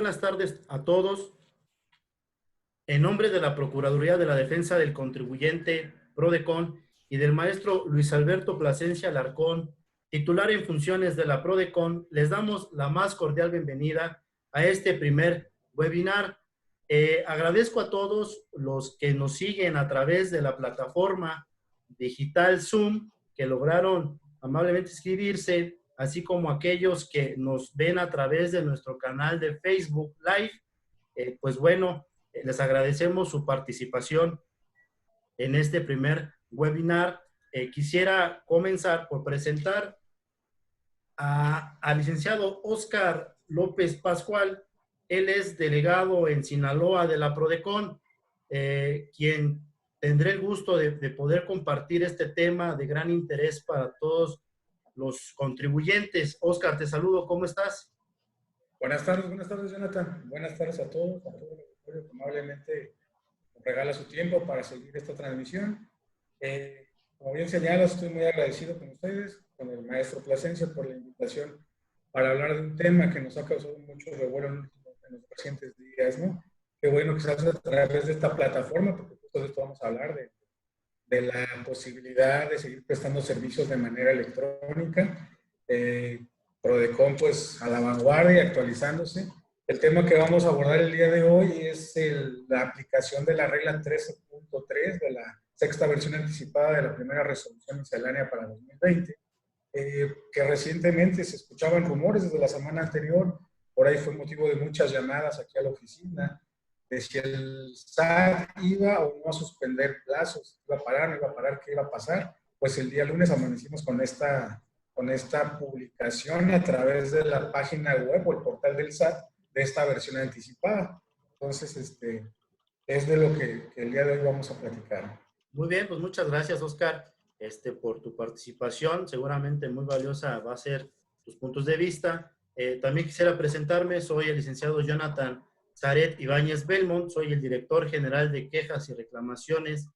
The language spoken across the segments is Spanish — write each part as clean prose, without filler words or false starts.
Buenas tardes a todos. En nombre de la Procuraduría de la Defensa del Contribuyente, PRODECON, y del maestro Luis Alberto Plasencia Alarcón, titular en funciones de la PRODECON, les damos la más cordial bienvenida a este primer webinar. Agradezco a todos los que nos siguen a través de la plataforma digital Zoom, que lograron amablemente inscribirse, así como aquellos que nos ven a través de nuestro canal de Facebook Live. Pues bueno, les agradecemos su participación en este primer webinar. Quisiera comenzar por presentar al licenciado Óscar López Pascual. Él es delegado en Sinaloa de la PRODECON, quien tendré el gusto de poder compartir este tema de gran interés para todos los contribuyentes. Óscar, te saludo, ¿cómo estás? Buenas tardes, Jonathan. Buenas tardes a todo el auditorio que amablemente nos regala su tiempo para seguir esta transmisión. Como bien señalas, estoy muy agradecido con ustedes, con el maestro Plasencia, por la invitación para hablar de un tema que nos ha causado mucho revuelo en los recientes días, ¿no? Qué bueno que se hace a través de esta plataforma, porque justo de esto vamos a hablar, de la posibilidad de seguir prestando servicios de manera electrónica. PRODECON, pues, a la vanguardia, actualizándose. El tema que vamos a abordar el día de hoy es la aplicación de la regla 13.3 de la sexta versión anticipada de la primera resolución miscelánea para 2020, que recientemente se escuchaban rumores desde la semana anterior. Por ahí fue motivo de muchas llamadas aquí a la oficina, de si el SAT iba o no a suspender plazos, iba a parar, no iba a parar, qué iba a pasar. Pues el día lunes amanecimos con esta publicación a través de la página web o el portal del SAT de esta versión anticipada. Entonces, es de lo que el día de hoy vamos a platicar. Muy bien, pues muchas gracias, Óscar, por tu participación. Seguramente muy valiosa va a ser tus puntos de vista. También quisiera presentarme. Soy el licenciado Jonathan Zaret Ibáñez Belmont. Soy el director general de quejas y reclamaciones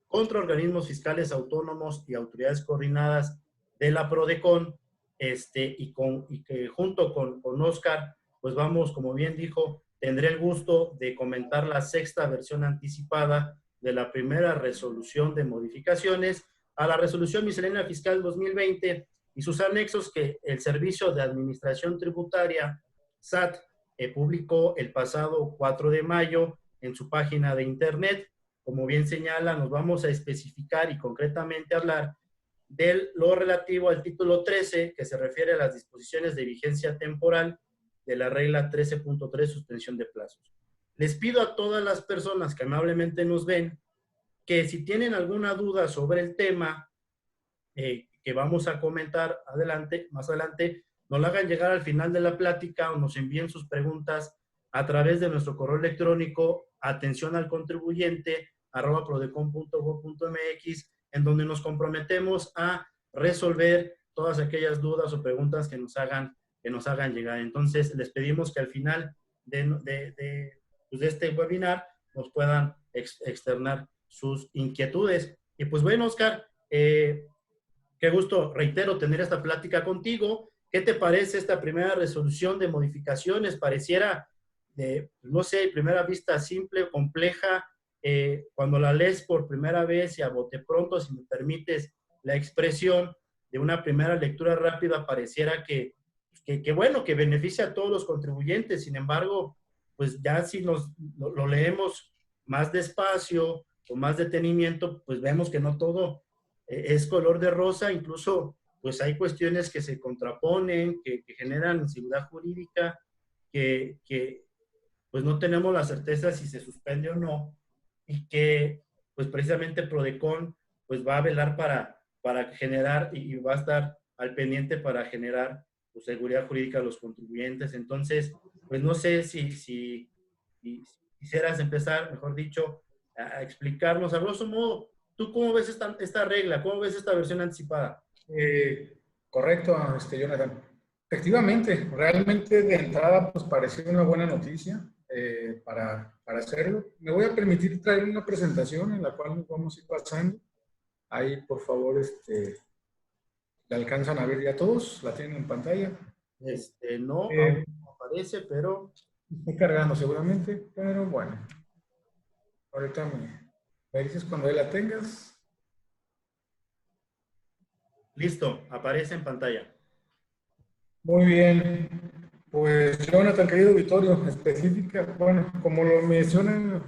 contra organismos fiscales autónomos y autoridades coordinadas de la PRODECON, y que junto con Óscar, pues vamos, como bien dijo, tendré el gusto de comentar la sexta versión anticipada de la primera resolución de modificaciones a la resolución miscelánea fiscal 2020 y sus anexos que el Servicio de Administración Tributaria, SAT, publicó el pasado 4 de mayo en su página de internet. Como bien señala, nos vamos a especificar y concretamente hablar de lo relativo al título 13, que se refiere a las disposiciones de vigencia temporal de la regla 13.3, suspensión de plazos. Les pido a todas las personas que amablemente nos ven que si tienen alguna duda sobre el tema que vamos a comentar más adelante, nos la hagan llegar al final de la plática o nos envíen sus preguntas a través de nuestro correo electrónico atención-al-contribuyente@prodecon.gov.mx, en donde nos comprometemos a resolver todas aquellas dudas o preguntas que nos hagan llegar. Entonces, les pedimos que al final de este webinar nos puedan externar sus inquietudes. Y pues bueno, Óscar, qué gusto, reitero, tener esta plática contigo. ¿Qué te parece esta primera resolución de modificaciones? Pareciera, no sé, primera vista simple, compleja. Cuando la lees por primera vez y a bote pronto, si me permites la expresión de una primera lectura rápida, pareciera que bueno, que beneficia a todos los contribuyentes. Sin embargo, pues ya si lo leemos más despacio, con más detenimiento, pues vemos que no todo es color de rosa. Incluso pues hay cuestiones que se contraponen, que generan inseguridad jurídica, que pues no tenemos la certeza si se suspende o no, y que pues precisamente PRODECON pues va a velar para generar y va a estar al pendiente para generar pues, seguridad jurídica a los contribuyentes. Entonces, pues no sé si quisieras empezar, mejor dicho, a explicarnos a grosso modo, ¿tú cómo ves esta regla? ¿Cómo ves esta versión anticipada? Correcto, Jonathan. Efectivamente, realmente de entrada pues pareció una buena noticia para hacerlo. Me voy a permitir traer una presentación en la cual nos vamos a ir pasando. Ahí, por favor, ¿la alcanzan a ver ya todos? ¿La tienen en pantalla? No, aún no aparece, pero... Estoy cargando seguramente, pero bueno. Ahorita me dices cuando ya la tengas. Listo, aparece en pantalla. Muy bien. Pues Jonathan, querido auditorio, específica, bueno, como lo mencionan,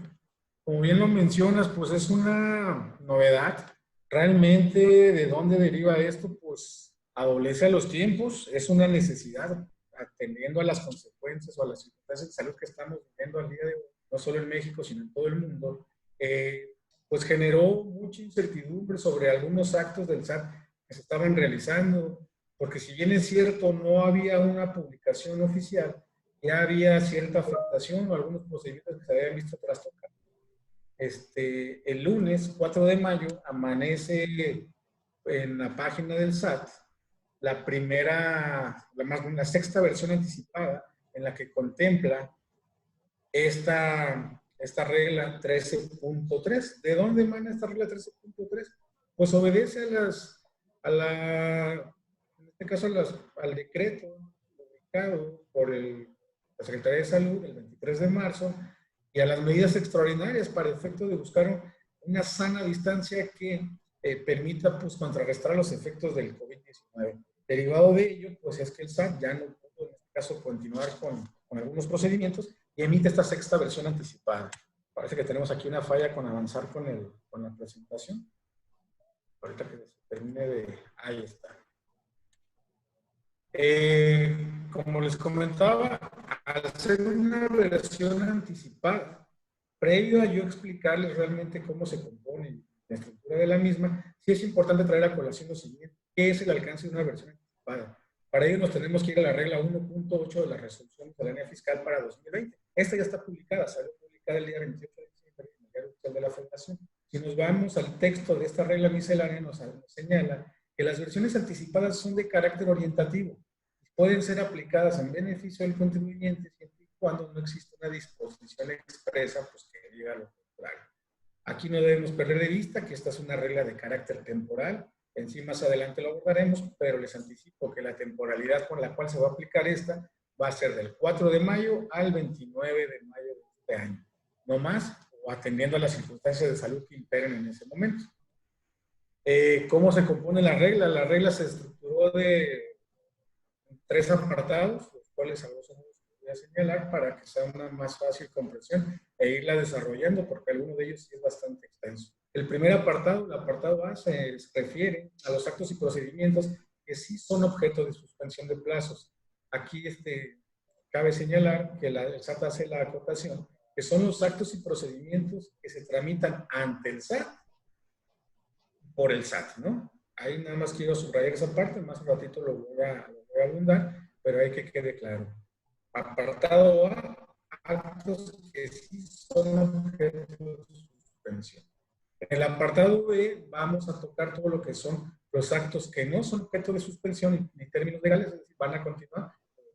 como bien lo mencionas, pues es una novedad. Realmente, ¿de dónde deriva esto? Pues adolece a los tiempos, es una necesidad, atendiendo a las consecuencias o a las circunstancias de salud que estamos viviendo al día de hoy, no solo en México, sino en todo el mundo. Pues generó mucha incertidumbre sobre algunos actos del SAT que se estaban realizando, porque si bien es cierto, no había una publicación oficial, ya había cierta afectación o algunos procedimientos que se habían visto trastocados. El lunes 4 de mayo amanece en la página del SAT la primera, la sexta versión anticipada en la que contempla esta regla 13.3. ¿De dónde emana esta regla 13.3? Pues obedece en este caso al decreto publicado por la Secretaría de Salud el 23 de marzo y a las medidas extraordinarias para efecto de buscar una sana distancia que permita pues, contrarrestar los efectos del COVID-19. Derivado de ello, pues es que el SAT ya no pudo en este caso continuar con algunos procedimientos y emite esta sexta versión anticipada. Parece que tenemos aquí una falla con avanzar con la presentación. Ahorita que se termine de... Ahí está. Como les comentaba, al ser una versión anticipada, previo a yo explicarles realmente cómo se compone la estructura de la misma, sí es importante traer a colación lo siguiente: ¿qué es el alcance de una versión anticipada? Para ello nos tenemos que ir a la regla 1.8 de la resolución miscelánea fiscal para 2020. Esta ya está publicada, salió publicada el día 28 de diciembre en el Diario Oficial de la Federación. Si nos vamos al texto de esta regla miscelánea, nos señala que las versiones anticipadas son de carácter orientativo. Pueden ser aplicadas en beneficio del contribuyente siempre y cuando no exista una disposición expresa pues, que diga lo contrario. Aquí no debemos perder de vista que esta es una regla de carácter temporal. En sí más adelante lo abordaremos, pero les anticipo que la temporalidad con la cual se va a aplicar esta va a ser del 4 de mayo al 29 de mayo de este año. No más, o atendiendo a las circunstancias de salud que imperen en ese momento. ¿Cómo se compone la regla? La regla se estructuró de 3 apartados, los cuales a los voy a señalar para que sea una más fácil comprensión e irla desarrollando, porque alguno de ellos sí es bastante extenso. El primer apartado, el apartado A, se refiere a los actos y procedimientos que sí son objeto de suspensión de plazos. Aquí cabe señalar que el SAT hace la acotación, que son los actos y procedimientos que se tramitan ante el SAT por el SAT, ¿no? Ahí nada más quiero subrayar esa parte, más un ratito lo voy a abundar, pero hay que quede claro. Apartado A, actos que sí son objeto de suspensión. En el apartado B vamos a tocar todo lo que son los actos que no son objeto de suspensión ni términos legales, es decir, van a continuar,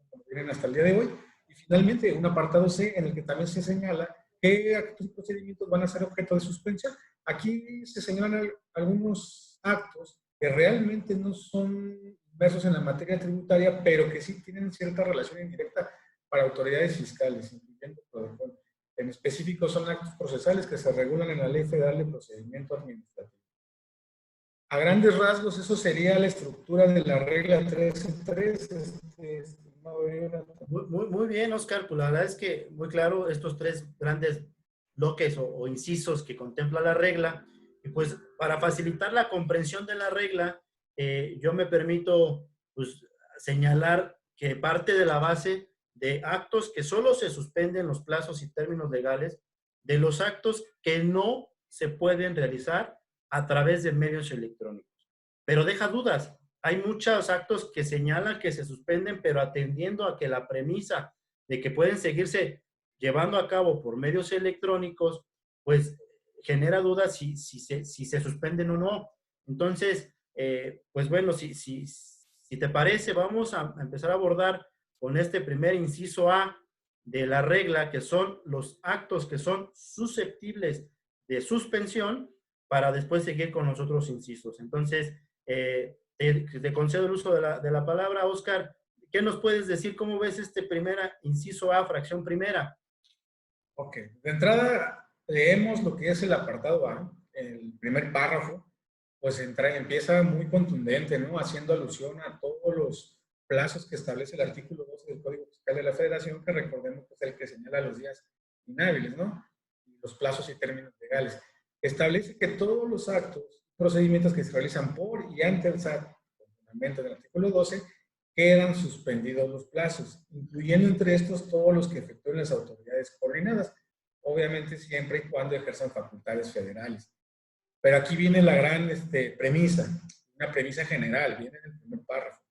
como vienen hasta el día de hoy. Y finalmente, un apartado C en el que también se señala qué actos y procedimientos van a ser objeto de suspensión. Aquí se señalan algunos actos que realmente no son inmersos en la materia tributaria, pero que sí tienen cierta relación indirecta para autoridades fiscales, incluyendo PRODECON. En específico son actos procesales que se regulan en la Ley Federal de Procedimiento Administrativo. A grandes rasgos, eso sería la estructura de la regla 13.3. Muy bien, Oscar. Pues la verdad es que muy claro estos tres grandes bloques o incisos que contempla la regla. Y pues para facilitar la comprensión de la regla, yo me permito pues, señalar que parte de la base de actos que solo se suspenden los plazos y términos legales, de los actos que no se pueden realizar a través de medios electrónicos. Pero deja dudas. Hay muchos actos que señalan que se suspenden, pero atendiendo a que la premisa de que pueden seguirse llevando a cabo por medios electrónicos, pues genera dudas si se suspenden o no. Entonces, pues bueno, si te parece, vamos a empezar a abordar con este primer inciso A de la regla, que son los actos que son susceptibles de suspensión, para después seguir con los otros incisos. Entonces, te concedo el uso de la palabra, Oscar. ¿qué nos puedes decir? ¿Cómo ves este primera, inciso A, fracción primera? Ok, de entrada leemos lo que es el apartado A, el primer párrafo, pues empieza muy contundente, ¿no? Haciendo alusión a todos los plazos que establece el artículo 12 del Código Fiscal de la Federación, que recordemos que es el que señala los días inhábiles, ¿no? Y los plazos y términos legales. Establece que todos los actos, procedimientos que se realizan por y ante el SAT, con fundamento del artículo 12, quedan suspendidos los plazos, incluyendo entre estos todos los que efectúen las autoridades coordinadas, obviamente siempre y cuando ejerzan facultades federales. Pero aquí viene la gran premisa, una premisa general, viene en el primer párrafo.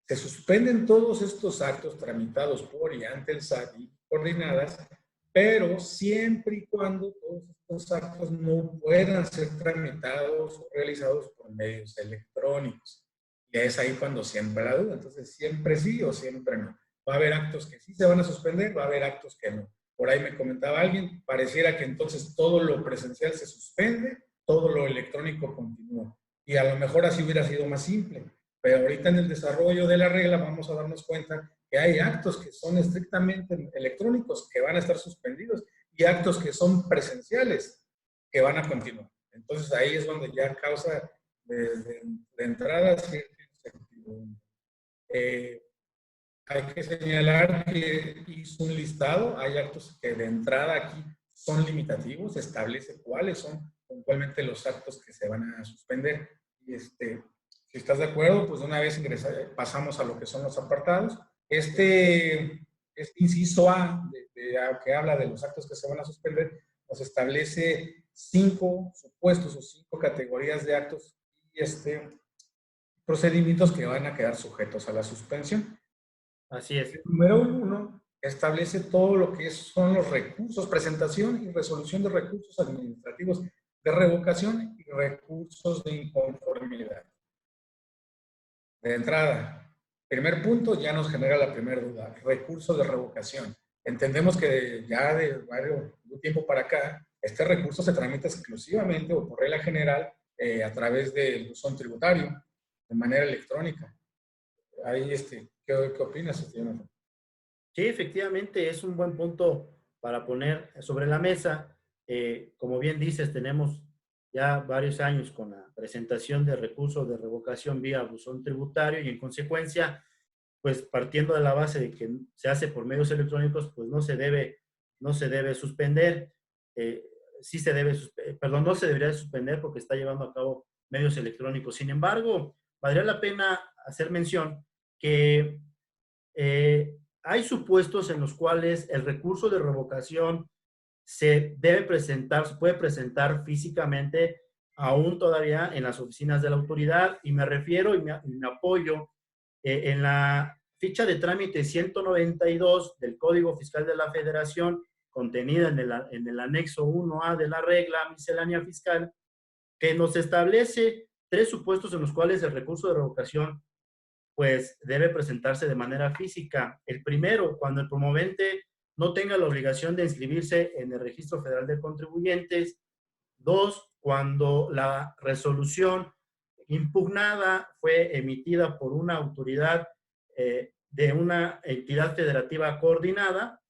Se suspenden todos estos actos tramitados por y ante el SAT y coordinadas, pero siempre y cuando todos estos actos no puedan ser tramitados o realizados por medios electrónicos. Y es ahí cuando siempre la duda. Entonces, siempre sí o siempre no. Va a haber actos que sí se van a suspender, va a haber actos que no. Por ahí me comentaba alguien, pareciera que entonces todo lo presencial se suspende, todo lo electrónico continúa. Y a lo mejor así hubiera sido más simple. Pero ahorita en el desarrollo de la regla vamos a darnos cuenta que hay actos que son estrictamente electrónicos que van a estar suspendidos y actos que son presenciales que van a continuar. Entonces ahí es donde ya causa de entrada cierto incertidumbre. Hay que señalar que hizo un listado, hay actos que de entrada aquí son limitativos, establece cuáles son puntualmente los actos que se van a suspender. Y si estás de acuerdo, pues una vez pasamos a lo que son los apartados. Este inciso A, que habla de los actos que se van a suspender, nos establece 5 supuestos o 5 categorías de actos y procedimientos que van a quedar sujetos a la suspensión. Así es. El número 1 establece todo lo que son los recursos, presentación y resolución de recursos administrativos de revocación y recursos de inconformidad. De entrada, primer punto, ya nos genera la primera duda, recurso de revocación. Entendemos que ya de varios tiempo para acá, este recurso se tramita exclusivamente o por regla general a través del buzón tributario, de manera electrónica. Ahí, ¿qué opinas, Jonathan? Sí, efectivamente, es un buen punto para poner sobre la mesa. Como bien dices, tenemos ya varios años con la presentación de recursos de revocación vía buzón tributario y en consecuencia, pues partiendo de la base de que se hace por medios electrónicos, pues no se debe suspender. Sí se debe, perdón, no se debería suspender porque está llevando a cabo medios electrónicos. Sin embargo, valdría la pena hacer mención que hay supuestos en los cuales el recurso de revocación se debe presentar, se puede presentar físicamente aún todavía en las oficinas de la autoridad y me refiero y me apoyo en la ficha de trámite 192 del Código Fiscal de la Federación contenida en el anexo 1A de la regla miscelánea fiscal que nos establece 3 supuestos en los cuales el recurso de revocación pues debe presentarse de manera física. El primero, cuando el promovente no tenga la obligación de inscribirse en el Registro Federal de Contribuyentes. 2, cuando la resolución impugnada fue emitida por una autoridad de una entidad federativa coordinada.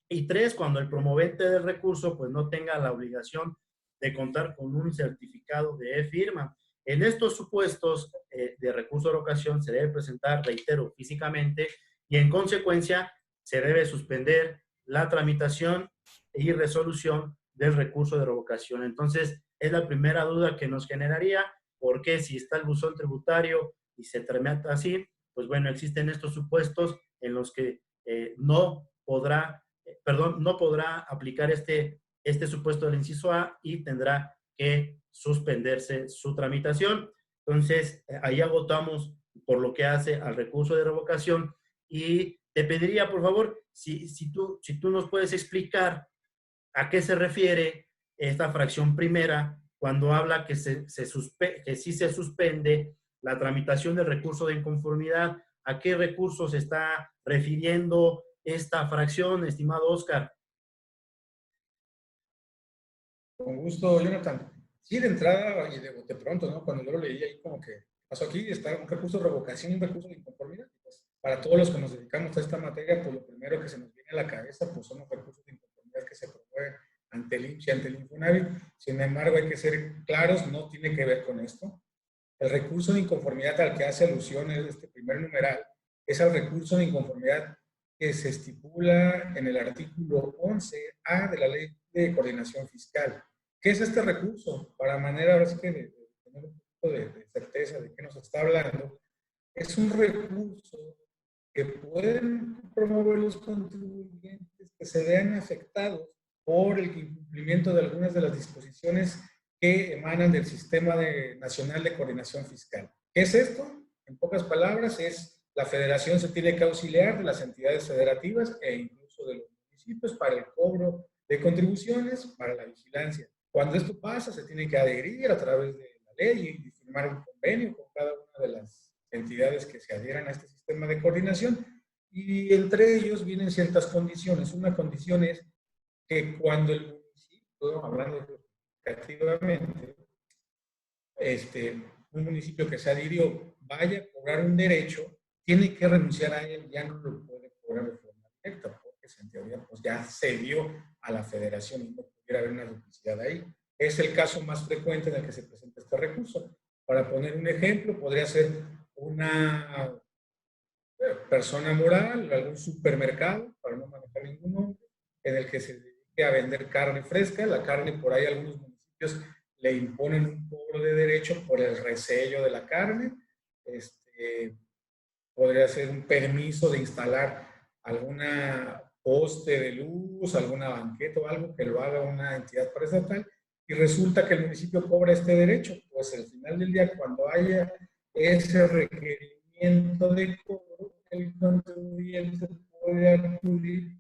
Y 3, cuando el promovente del recurso pues no tenga la obligación de contar con un certificado de e-firma. En estos supuestos de recurso de revocación se debe presentar, reitero, físicamente y en consecuencia se debe suspender la tramitación y resolución del recurso de revocación. Entonces, es la primera duda que nos generaría, porque si está el buzón tributario y se tramita así, pues bueno, existen estos supuestos en los que no podrá aplicar este supuesto del inciso A y tendrá que suspenderse su tramitación. Entonces, ahí agotamos por lo que hace al recurso de revocación y te pediría, por favor, si tú nos puedes explicar a qué se refiere esta fracción primera cuando habla que sí se suspende la tramitación del recurso de inconformidad. ¿A qué recurso se está refiriendo esta fracción, estimado Oscar? Con gusto, Jonathan. Sí, de entrada y de pronto, ¿no? Cuando yo lo leí ahí como que pasó aquí, está un recurso de revocación y un recurso de inconformidad. Pues, Para todos los que nos dedicamos a esta materia, pues lo primero que se nos viene a la cabeza pues son los recursos de inconformidad que se promueven ante el IMSS y ante el Infonavit. Sin embargo, hay que ser claros, no tiene que ver con esto. El recurso de inconformidad al que hace alusión este primer numeral es al recurso de inconformidad que se estipula en el artículo 11A de la Ley de Coordinación Fiscal. ¿Qué es este recurso? Para manera ahora sí que de tener un poquito de certeza de qué nos está hablando, es un recurso que pueden promover los contribuyentes que se vean afectados por el incumplimiento de algunas de las disposiciones que emanan del Sistema Nacional de Coordinación Fiscal. ¿Qué es esto? En pocas palabras, es la federación se tiene que auxiliar de las entidades federativas e incluso de los municipios para el cobro de contribuciones para la vigilancia. Cuando esto pasa, se tiene que adherir a través de la ley y firmar un convenio con cada una de las entidades que se adhieran a este sistema de coordinación, y entre ellos vienen ciertas condiciones. Una condición es que cuando el municipio, hablando educativamente, un municipio que se adhirió vaya a cobrar un derecho, tiene que renunciar a él, ya no lo puede cobrar de forma directa, porque en teoría pues ya cedió a la federación y no pudiera haber una duplicidad ahí. Es el caso más frecuente en el que se presenta este recurso. Para poner un ejemplo, podría ser una persona moral, algún supermercado, para no manejar ningún nombre, en el que se dedique a vender carne fresca. La carne, por ahí algunos municipios le imponen un cobro de derecho por el resello de la carne. Podría ser un permiso de instalar alguna poste de luz, alguna banqueta o algo que lo haga una entidad paraestatal, y resulta que el municipio cobra este derecho. Pues al final del día, cuando haya ese requerimiento de cobro, el contribuyente puede acudir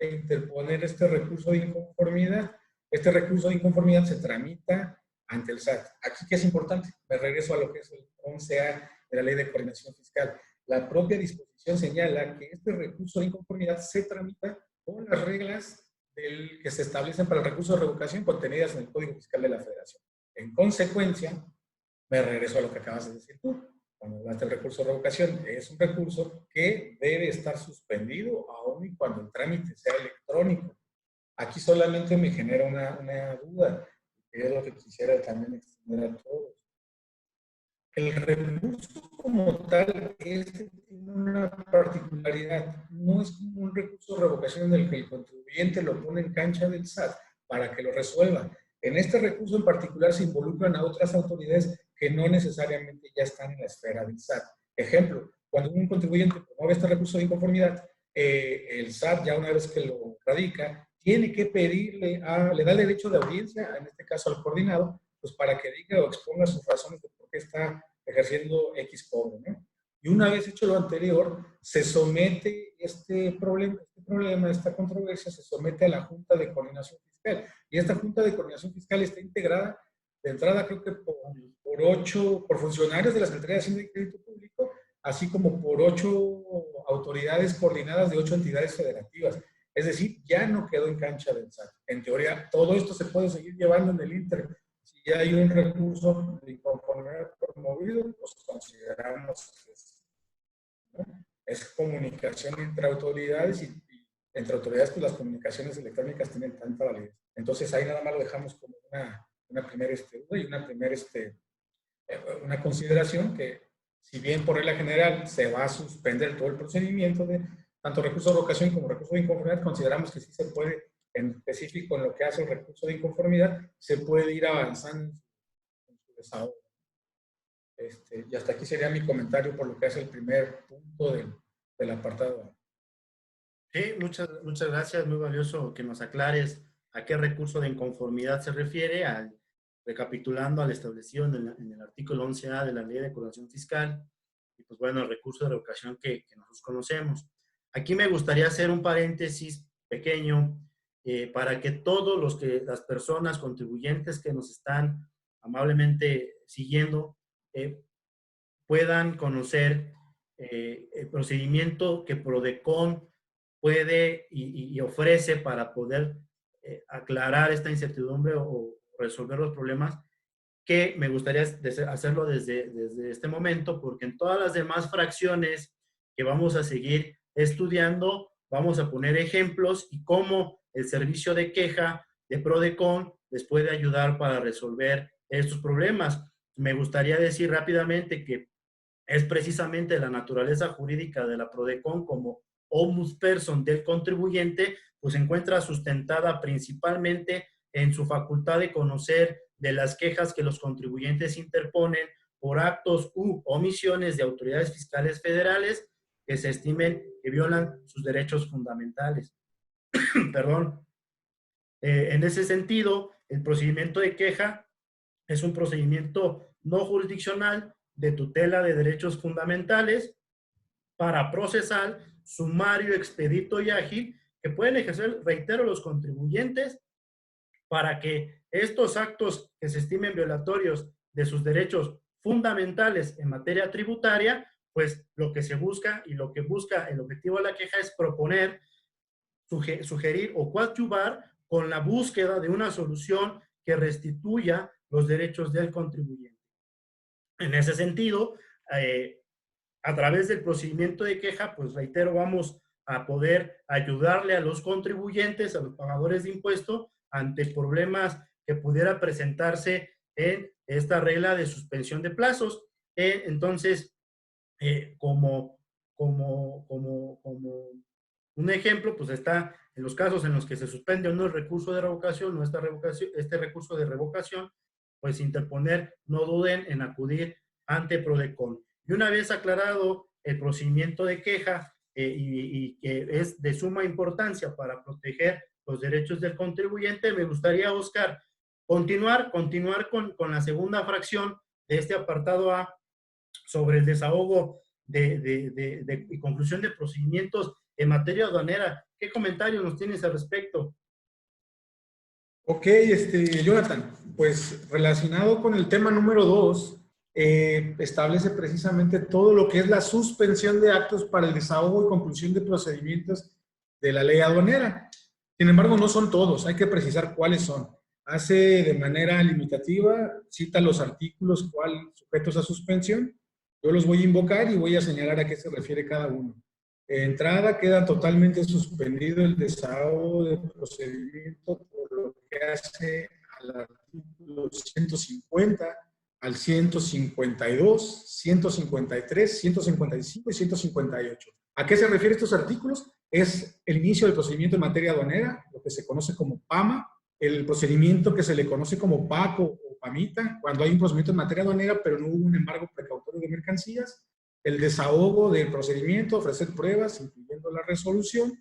e interponer este recurso de inconformidad. Este recurso de inconformidad se tramita ante el SAT. Aquí, ¿qué es importante? Me regreso a lo que es el 11A de la Ley de Coordinación Fiscal. La propia disposición señala que este recurso de inconformidad se tramita con las reglas que se establecen para el recurso de revocación contenidas en el Código Fiscal de la Federación. En consecuencia, me regreso a lo que acabas de decir tú. Cuando hablaste del recurso de revocación, es un recurso que debe estar suspendido aún y cuando el trámite sea electrónico. Aquí solamente me genera una duda, que es lo que quisiera también extender a todos. El recurso como tal tiene una particularidad. No es como un recurso de revocación en el que el contribuyente lo pone en cancha del SAT para que lo resuelva. En este recurso en particular se involucran a otras autoridades que no necesariamente ya están en la esfera del SAT. Ejemplo, cuando un contribuyente promueve este recurso de inconformidad, el SAT, ya una vez que lo radica, tiene que pedirle, le da el derecho de audiencia, en este caso al coordinado, pues para que diga o exponga sus razones de por qué está ejerciendo X cobro, ¿no? Y una vez hecho lo anterior, se somete este problema, esta controversia, se somete a la Junta de Coordinación Fiscal. Y esta Junta de Coordinación Fiscal está integrada, de entrada creo que por funcionarios de la Secretaría de Hacienda y Crédito Público, así como por 8 autoridades coordinadas de 8 entidades federativas. Es decir, ya no quedó en cancha del SAT. En teoría, todo esto se puede seguir llevando en el Inter. Si hay un recurso de inconformidad promovido, pues consideramos que es comunicación entre autoridades, y entre autoridades pues las comunicaciones electrónicas tienen tanta validez. Entonces ahí nada más lo dejamos como una primera duda y una consideración, que si bien por regla general se va a suspender todo el procedimiento de tanto recurso de revocación como recurso de inconformidad, consideramos que sí se puede, en específico en lo que hace el recurso de inconformidad, se puede ir avanzando en su desahogo. Y hasta aquí sería mi comentario por lo que hace el primer punto del apartado A. Sí, muchas gracias, muy valioso que nos aclares a qué recurso de inconformidad se refiere, recapitulando al establecido en el artículo 11A de la Ley de Coordinación Fiscal, y pues bueno, el recurso de revocación que nosotros conocemos. Aquí me gustaría hacer un paréntesis pequeño para que todos las personas contribuyentes que nos están amablemente siguiendo puedan conocer el procedimiento que PRODECON puede y ofrece para poder aclarar esta incertidumbre o resolver los problemas, que me gustaría hacerlo desde este momento, porque en todas las demás fracciones que vamos a seguir estudiando, vamos a poner ejemplos y cómo el servicio de queja de PRODECON les puede ayudar para resolver estos problemas. Me gustaría decir rápidamente que es precisamente la naturaleza jurídica de la PRODECON como ombudsperson del contribuyente, pues se encuentra sustentada principalmente en su facultad de conocer de las quejas que los contribuyentes interponen por actos u omisiones de autoridades fiscales federales que se estimen que violan sus derechos fundamentales. Perdón. En ese sentido, el procedimiento de queja es un procedimiento no jurisdiccional de tutela de derechos fundamentales para procesal, sumario, expedito y ágil que pueden ejercer, reitero, los contribuyentes para que estos actos que se estimen violatorios de sus derechos fundamentales en materia tributaria, pues lo que se busca y lo que busca el objetivo de la queja es proponer, sugerir o coadyuvar con la búsqueda de una solución que restituya los derechos del contribuyente. En ese sentido, a través del procedimiento de queja, pues reitero, vamos a poder ayudarle a los contribuyentes, a los pagadores de impuestos, ante problemas que pudiera presentarse en esta regla de suspensión de plazos. Entonces, como un ejemplo, pues está en los casos en los que se suspende un recurso de revocación o este recurso de revocación, pues interponer, no duden en acudir ante PRODECON. Y una vez aclarado el procedimiento de queja y que es de suma importancia para proteger los derechos del contribuyente, me gustaría, Oscar, continuar con la segunda fracción de este apartado A sobre el desahogo y conclusión de procedimientos en materia aduanera. ¿Qué comentarios nos tienes al respecto? Ok, Jonathan, pues relacionado con el tema número 2, establece precisamente todo lo que es la suspensión de actos para el desahogo y conclusión de procedimientos de la ley aduanera. Sin embargo, no son todos, hay que precisar cuáles son. Hace de manera limitativa, cita los artículos sujetos a suspensión. Yo los voy a invocar y voy a señalar a qué se refiere cada uno. De entrada, queda totalmente suspendido el desahogo de procedimiento por lo que hace al artículo 150, al 152, 153, 155 y 158. ¿A qué se refieren estos artículos? Es el inicio del procedimiento en materia aduanera, lo que se conoce como PAMA, el procedimiento que se le conoce como PACO o PAMITA, cuando hay un procedimiento en materia aduanera, pero no hubo un embargo precautorio de mercancías, el desahogo del procedimiento, ofrecer pruebas, incluyendo la resolución,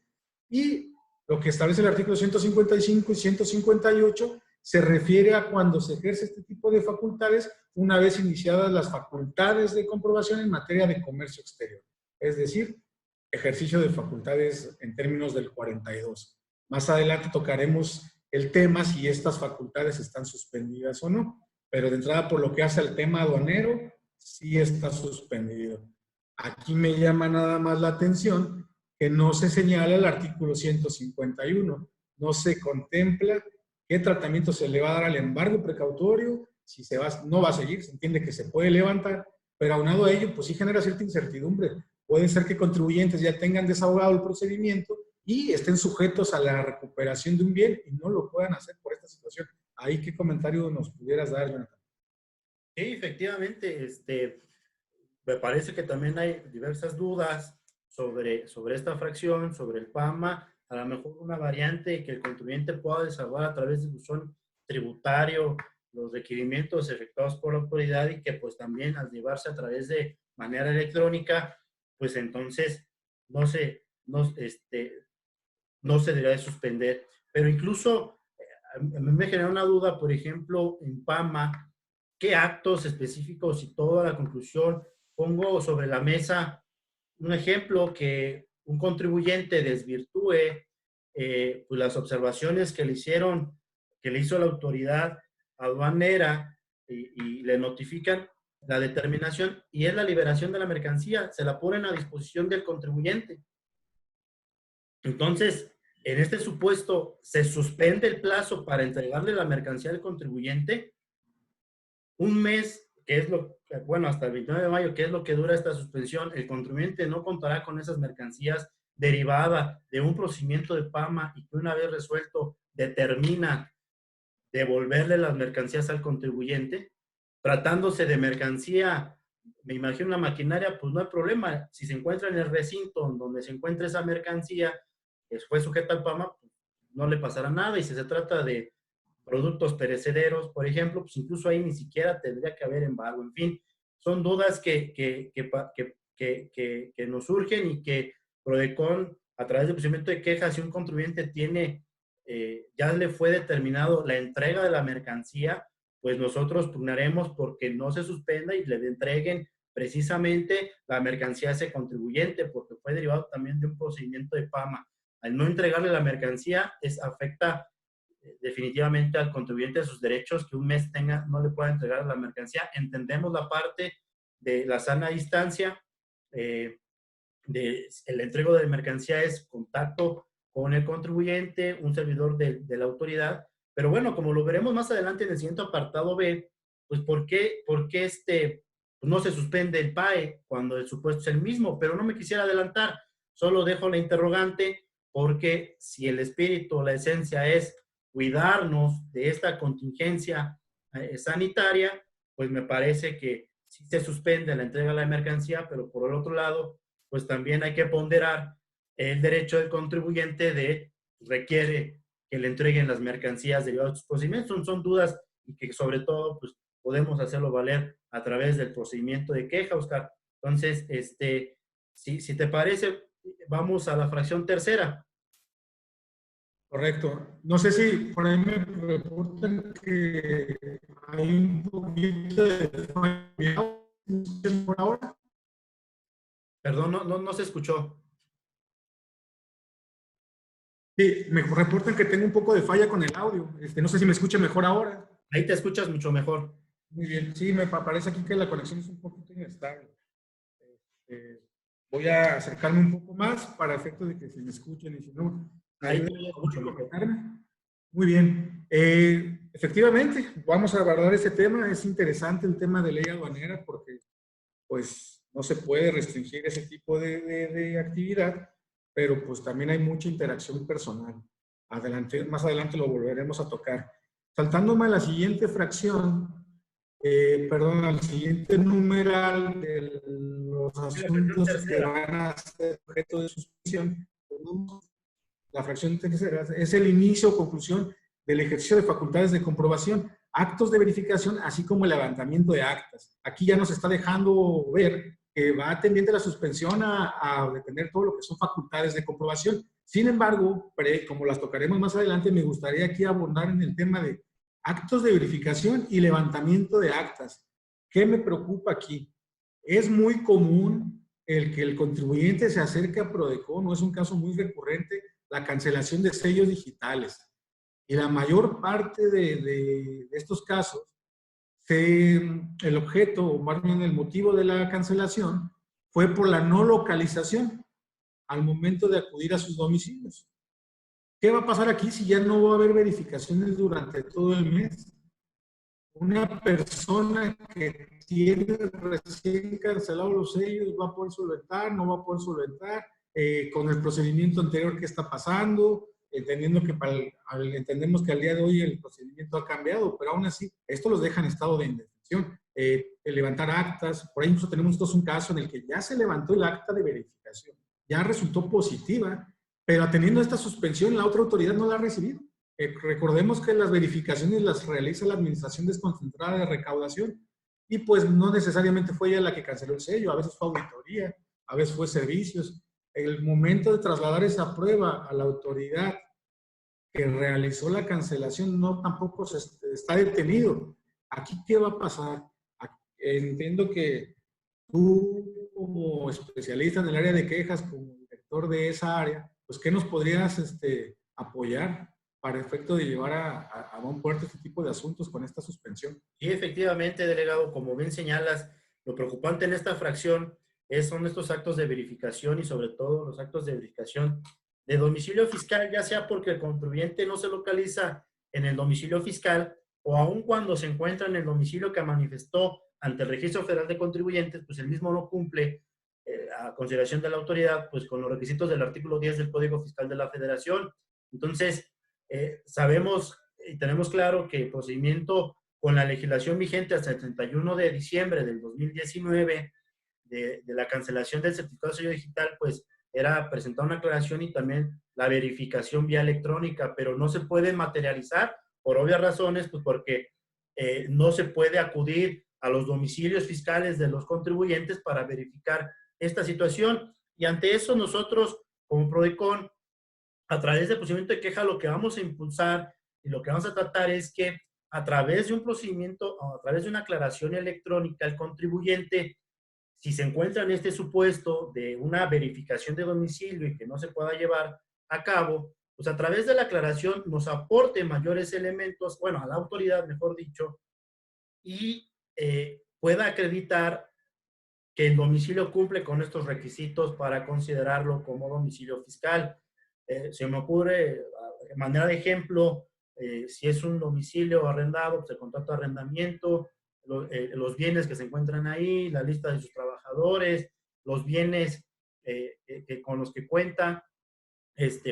y lo que establece el artículo 155 y 158 se refiere a cuando se ejerce este tipo de facultades una vez iniciadas las facultades de comprobación en materia de comercio exterior, es decir, ejercicio de facultades en términos del 42. Más adelante tocaremos el tema si estas facultades están suspendidas o no, pero de entrada por lo que hace al tema aduanero, sí está suspendido. Aquí me llama nada más la atención que no se señala el artículo 151, no se contempla qué tratamiento se le va a dar al embargo precautorio, si no va a seguir, se entiende que se puede levantar, pero aunado a ello, pues sí genera cierta incertidumbre. Puede ser que contribuyentes ya tengan desahogado el procedimiento y estén sujetos a la recuperación de un bien y no lo puedan hacer por esta situación. ¿Ahí qué comentario nos pudieras dar, Jonathan? Sí, efectivamente, me parece que también hay diversas dudas sobre esta fracción, sobre el PAMA, a lo mejor una variante que el contribuyente pueda desahogar a través del buzón tributario, los requerimientos efectuados por la autoridad y que pues también al llevarse a través de manera electrónica, pues entonces no se debería de suspender. Pero incluso a mí me genera una duda, por ejemplo, en PAMA, ¿qué actos específicos y toda la conclusión? Pongo sobre la mesa un ejemplo que un contribuyente desvirtúe pues las observaciones que le hizo la autoridad aduanera y le notifican la determinación y es la liberación de la mercancía, se la ponen a disposición del contribuyente. Entonces, en este supuesto, se suspende el plazo para entregarle la mercancía al contribuyente un mes ¿qué es lo, bueno, hasta el 29 de mayo, qué es lo que dura esta suspensión? El contribuyente no contará con esas mercancías derivada de un procedimiento de PAMA y que una vez resuelto determina devolverle las mercancías al contribuyente. Tratándose de mercancía, me imagino una maquinaria, pues no hay problema. Si se encuentra en el recinto donde se encuentra esa mercancía, que fue sujeta al PAMA, pues no le pasará nada. Y si se trata de productos perecederos, por ejemplo, pues incluso ahí ni siquiera tendría que haber embargo. En fin, son dudas que nos surgen y que Prodecon, a través del procedimiento de quejas, si un contribuyente tiene, ya le fue determinado la entrega de la mercancía, pues nosotros pugnaremos porque no se suspenda y le entreguen precisamente la mercancía a ese contribuyente, porque fue derivado también de un procedimiento de PAMA. Al no entregarle la mercancía, afecta definitivamente al contribuyente de sus derechos, que un mes tenga, no le pueda entregar la mercancía. Entendemos la parte de la sana distancia, el entrego de mercancía es contacto con el contribuyente, un servidor de la autoridad, pero bueno, como lo veremos más adelante en el siguiente apartado B, pues ¿por qué no se suspende el PAE cuando el supuesto es el mismo? Pero no me quisiera adelantar, solo dejo la interrogante, porque si el espíritu, la esencia es cuidarnos de esta contingencia sanitaria, pues me parece que sí se suspende la entrega de la mercancía, pero por el otro lado, pues también hay que ponderar el derecho del contribuyente de requiere que le entreguen las mercancías derivadas de sus procedimientos. Son dudas y que sobre todo pues, podemos hacerlo valer a través del procedimiento de queja, Oscar. Entonces, si te parece, vamos a la fracción tercera. Correcto. No sé si por ahí me reportan que hay un poquito de falla por ahora. Perdón, no se escuchó. Sí, me reportan que tengo un poco de falla con el audio. No sé si me escucha mejor ahora. Ahí te escuchas mucho mejor. Muy bien. Sí, me parece aquí que la conexión es un poquito inestable. Voy a acercarme un poco más para efecto de que se me escuchen y si no, Ahí te oigo mucho mejor. Muy bien. Efectivamente, vamos a abordar ese tema. Es interesante el tema de ley aduanera porque pues no se puede restringir ese tipo de actividad, pero pues también hay mucha interacción personal. Más adelante lo volveremos a tocar. Saltándome a la siguiente fracción, perdón, al siguiente numeral de los asuntos que van a ser objeto de suspensión, la fracción tercera es el inicio o conclusión del ejercicio de facultades de comprobación, actos de verificación, así como el levantamiento de actas. Aquí ya nos está dejando ver que va tendiente la suspensión a detener todo lo que son facultades de comprobación. Sin embargo, como las tocaremos más adelante, me gustaría aquí abordar en el tema de actos de verificación y levantamiento de actas. ¿Qué me preocupa aquí? Es muy común el que el contribuyente se acerque a Prodecon, no es un caso muy recurrente, la cancelación de sellos digitales. Y la mayor parte de estos casos, el objeto, o más bien el motivo de la cancelación, fue por la no localización al momento de acudir a sus domicilios. ¿Qué va a pasar aquí si ya no va a haber verificaciones durante todo el mes? Una persona que tiene recién cancelado los sellos va a poder solventar, no va a poder solventar, con el procedimiento anterior que está pasando, entendiendo que entendemos que al día de hoy el procedimiento ha cambiado, pero aún así, esto los deja en estado de indefensión. Levantar actas, por ahí incluso tenemos nosotros un caso en el que ya se levantó el acta de verificación, ya resultó positiva, pero atendiendo esta suspensión, la otra autoridad no la ha recibido. Recordemos que las verificaciones las realiza la Administración Desconcentrada de Recaudación y pues no necesariamente fue ella la que canceló el sello, a veces fue auditoría, a veces fue servicios. El momento de trasladar esa prueba a la autoridad que realizó la cancelación no tampoco está detenido. Aquí, ¿qué va a pasar? Entiendo que tú como especialista en el área de quejas, como director de esa área, pues ¿qué nos podrías apoyar para efecto de llevar a buen puerto este tipo de asuntos con esta suspensión? Sí, efectivamente, delegado, como bien señalas, lo preocupante en esta fracción son estos actos de verificación y sobre todo los actos de verificación de domicilio fiscal, ya sea porque el contribuyente no se localiza en el domicilio fiscal o aun cuando se encuentra en el domicilio que manifestó ante el Registro Federal de Contribuyentes, pues el mismo no cumple, a consideración de la autoridad, pues con los requisitos del artículo 10 del Código Fiscal de la Federación. Entonces, sabemos y tenemos claro que el procedimiento con la legislación vigente hasta el 31 de diciembre del 2019 de la cancelación del certificado de sello digital, pues era presentar una aclaración y también la verificación vía electrónica, pero no se puede materializar por obvias razones, pues porque no se puede acudir a los domicilios fiscales de los contribuyentes para verificar esta situación. Y ante eso nosotros, como PRODECON, a través del procedimiento de queja, lo que vamos a impulsar y lo que vamos a tratar es que a través de un procedimiento o a través de una aclaración electrónica, el contribuyente, si se encuentra en este supuesto de una verificación de domicilio y que no se pueda llevar a cabo, pues a través de la aclaración nos aporte mayores elementos, bueno, a la autoridad, mejor dicho, y pueda acreditar que el domicilio cumple con estos requisitos para considerarlo como domicilio fiscal. Se me ocurre, de manera de ejemplo, si es un domicilio arrendado, pues el contrato de arrendamiento, los bienes que se encuentran ahí, la lista de sus trabajadores, los bienes con los que cuenta,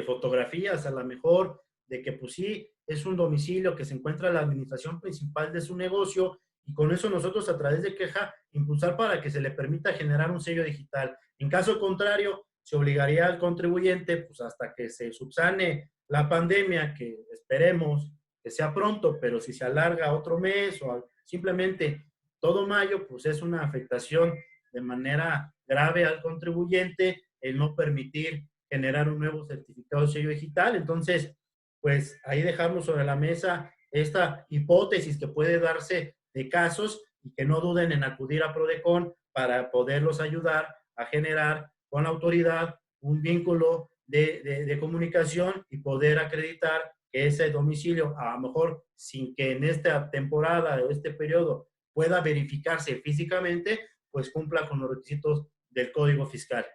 fotografías a lo mejor de que pues sí, es un domicilio que se encuentra en la administración principal de su negocio, y con eso nosotros a través de queja impulsar para que se le permita generar un sello digital. En caso contrario, se obligaría al contribuyente, pues hasta que se subsane la pandemia, que esperemos que sea pronto, pero si se alarga otro mes o simplemente todo mayo, pues es una afectación de manera grave al contribuyente el no permitir generar un nuevo certificado de sello digital. Entonces, pues ahí dejamos sobre la mesa esta hipótesis que puede darse de casos y que no duden en acudir a PRODECON para poderlos ayudar a generar con la autoridad un vínculo de comunicación y poder acreditar que ese domicilio, a lo mejor sin que en esta temporada o este periodo pueda verificarse físicamente, pues cumpla con los requisitos del Código Fiscal.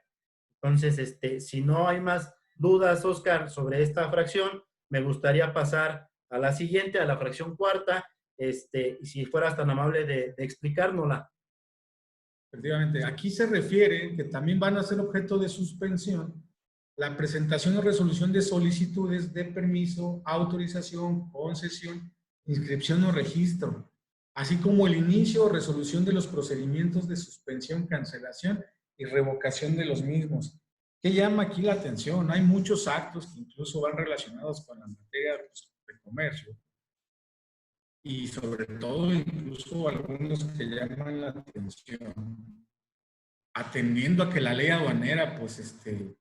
Entonces, si no hay más dudas, Oscar, sobre esta fracción, me gustaría pasar a la siguiente, a la fracción cuarta, y si fueras tan amable de explicárnosla. Efectivamente, aquí se refiere que también van a ser objeto de suspensión la presentación o resolución de solicitudes de permiso, autorización, concesión, inscripción o registro, así como el inicio o resolución de los procedimientos de suspensión, cancelación y revocación de los mismos. ¿Qué llama aquí la atención? Hay muchos actos que incluso van relacionados con la materia de comercio, y sobre todo incluso algunos que llaman la atención, atendiendo a que la ley aduanera, pues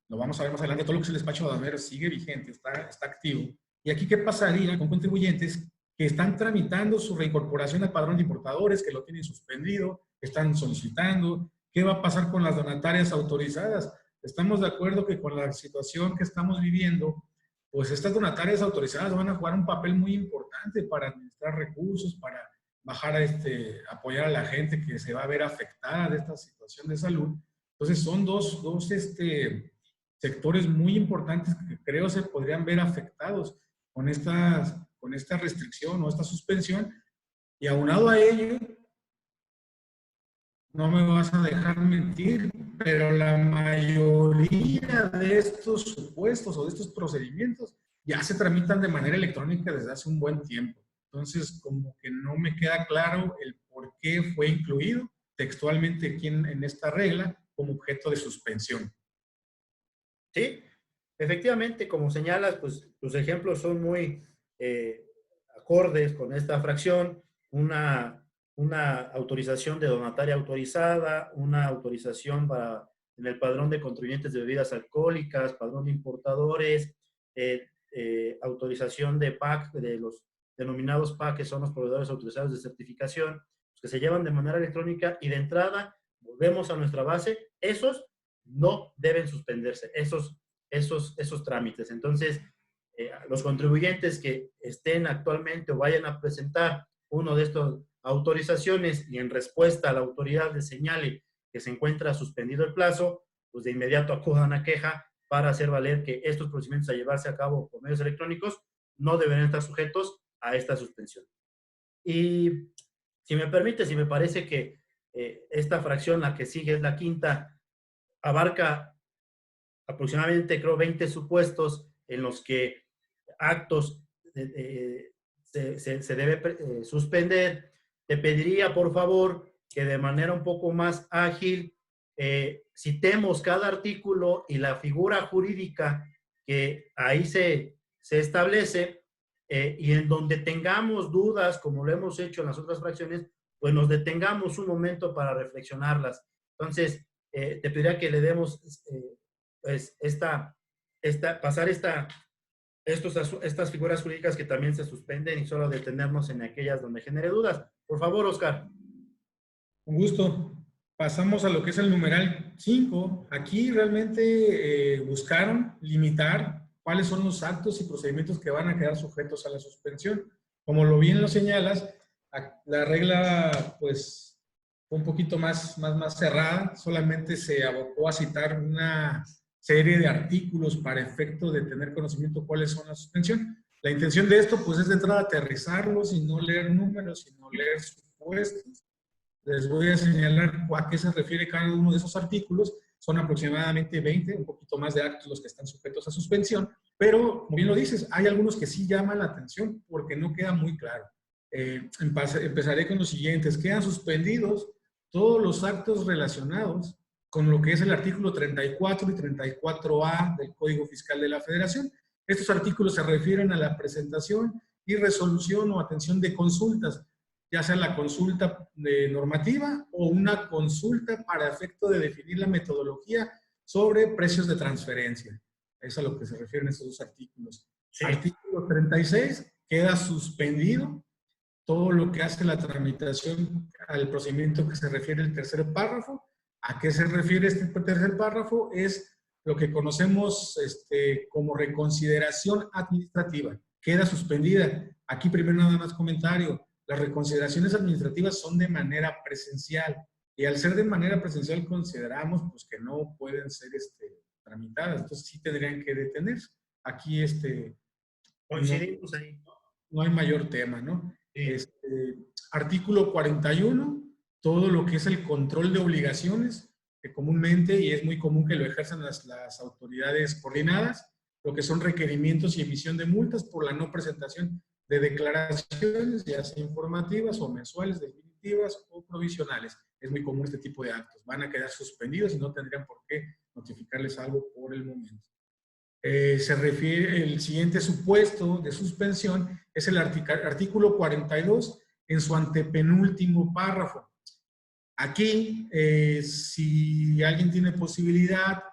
lo vamos a ver más adelante, todo lo que es el despacho aduanero sigue vigente, está activo. Y aquí, ¿qué pasaría con contribuyentes que están tramitando su reincorporación al padrón de importadores, que lo tienen suspendido, que están solicitando? ¿Qué va a pasar con las donatarias autorizadas? Estamos de acuerdo que con la situación que estamos viviendo, pues estas donatarias autorizadas van a jugar un papel muy importante para administrar recursos, para bajar apoyar a la gente que se va a ver afectada de esta situación de salud. Entonces son dos sectores muy importantes que creo se podrían ver afectados con esta restricción o esta suspensión. Y aunado a ello, no me vas a dejar mentir, pero la mayoría de estos supuestos o de estos procedimientos ya se tramitan de manera electrónica desde hace un buen tiempo. Entonces, como que no me queda claro el por qué fue incluido textualmente aquí en esta regla como objeto de suspensión. Sí, efectivamente, como señalas, pues tus ejemplos son muy acordes con esta fracción. Una autorización de donataria autorizada, una autorización en el padrón de contribuyentes de bebidas alcohólicas, padrón de importadores, autorización de PAC, de los denominados PAC, que son los proveedores autorizados de certificación, pues, que se llevan de manera electrónica, y de entrada, volvemos a nuestra base, esos no deben suspenderse, esos trámites. Entonces, los contribuyentes que estén actualmente o vayan a presentar uno de estos autorizaciones y en respuesta a la autoridad les señale que se encuentra suspendido el plazo, pues de inmediato acudan a queja para hacer valer que estos procedimientos a llevarse a cabo por medios electrónicos no deberán estar sujetos a esta suspensión. Y si me permite, si me parece que esta fracción, la que sigue es la quinta, abarca aproximadamente, creo, 20 supuestos en los que actos se debe suspender. Te pediría, por favor, que de manera un poco más ágil citemos cada artículo y la figura jurídica que ahí se establece, y en donde tengamos dudas, como lo hemos hecho en las otras fracciones, pues nos detengamos un momento para reflexionarlas. Entonces, te pediría que le demos pues pasar estas figuras jurídicas que también se suspenden y solo detenernos en aquellas donde genere dudas. Por favor, Oscar. Un gusto. Pasamos a lo que es el numeral 5. Aquí realmente buscaron limitar cuáles son los actos y procedimientos que van a quedar sujetos a la suspensión. Como lo bien lo señalas, la regla pues fue un poquito más cerrada. Solamente se abocó a citar una serie de artículos para efecto de tener conocimiento cuáles son la suspensión. La intención de esto pues es de entrada aterrizarlos y no leer números, sino leer supuestos. Les voy a señalar a qué se refiere cada uno de esos artículos. Son aproximadamente 20, un poquito más de actos los que están sujetos a suspensión, pero, como bien lo dices, hay algunos que sí llaman la atención porque no queda muy claro. Empezaré con los siguientes. Quedan suspendidos todos los actos relacionados con lo que es el artículo 34 y 34A del Código Fiscal de la Federación. Estos artículos se refieren a la presentación y resolución o atención de consultas, ya sea la consulta normativa o una consulta para efecto de definir la metodología sobre precios de transferencia. Es a lo que se refieren estos dos artículos. Sí. Artículo 36, queda suspendido todo lo que hace la tramitación al procedimiento que se refiere el tercer párrafo. ¿A qué se refiere este tercer párrafo? Es lo que conocemos como reconsideración administrativa. Queda suspendida. Aquí primero nada más comentario. Las reconsideraciones administrativas son de manera presencial y al ser de manera presencial consideramos pues, que no pueden ser tramitadas, entonces sí tendrían que detenerse. Aquí coincidimos ahí. No hay mayor tema, ¿no? Sí. Artículo 41, todo lo que es el control de obligaciones, que comúnmente, y es muy común que lo ejerzan las autoridades coordinadas, lo que son requerimientos y emisión de multas por la no presentación de declaraciones, ya sea informativas o mensuales, definitivas o provisionales. Es muy común este tipo de actos. Van a quedar suspendidos y no tendrían por qué notificarles algo por el momento. Se refiere, el siguiente supuesto de suspensión es el artículo 42 en su antepenúltimo párrafo. Aquí, si alguien tiene posibilidad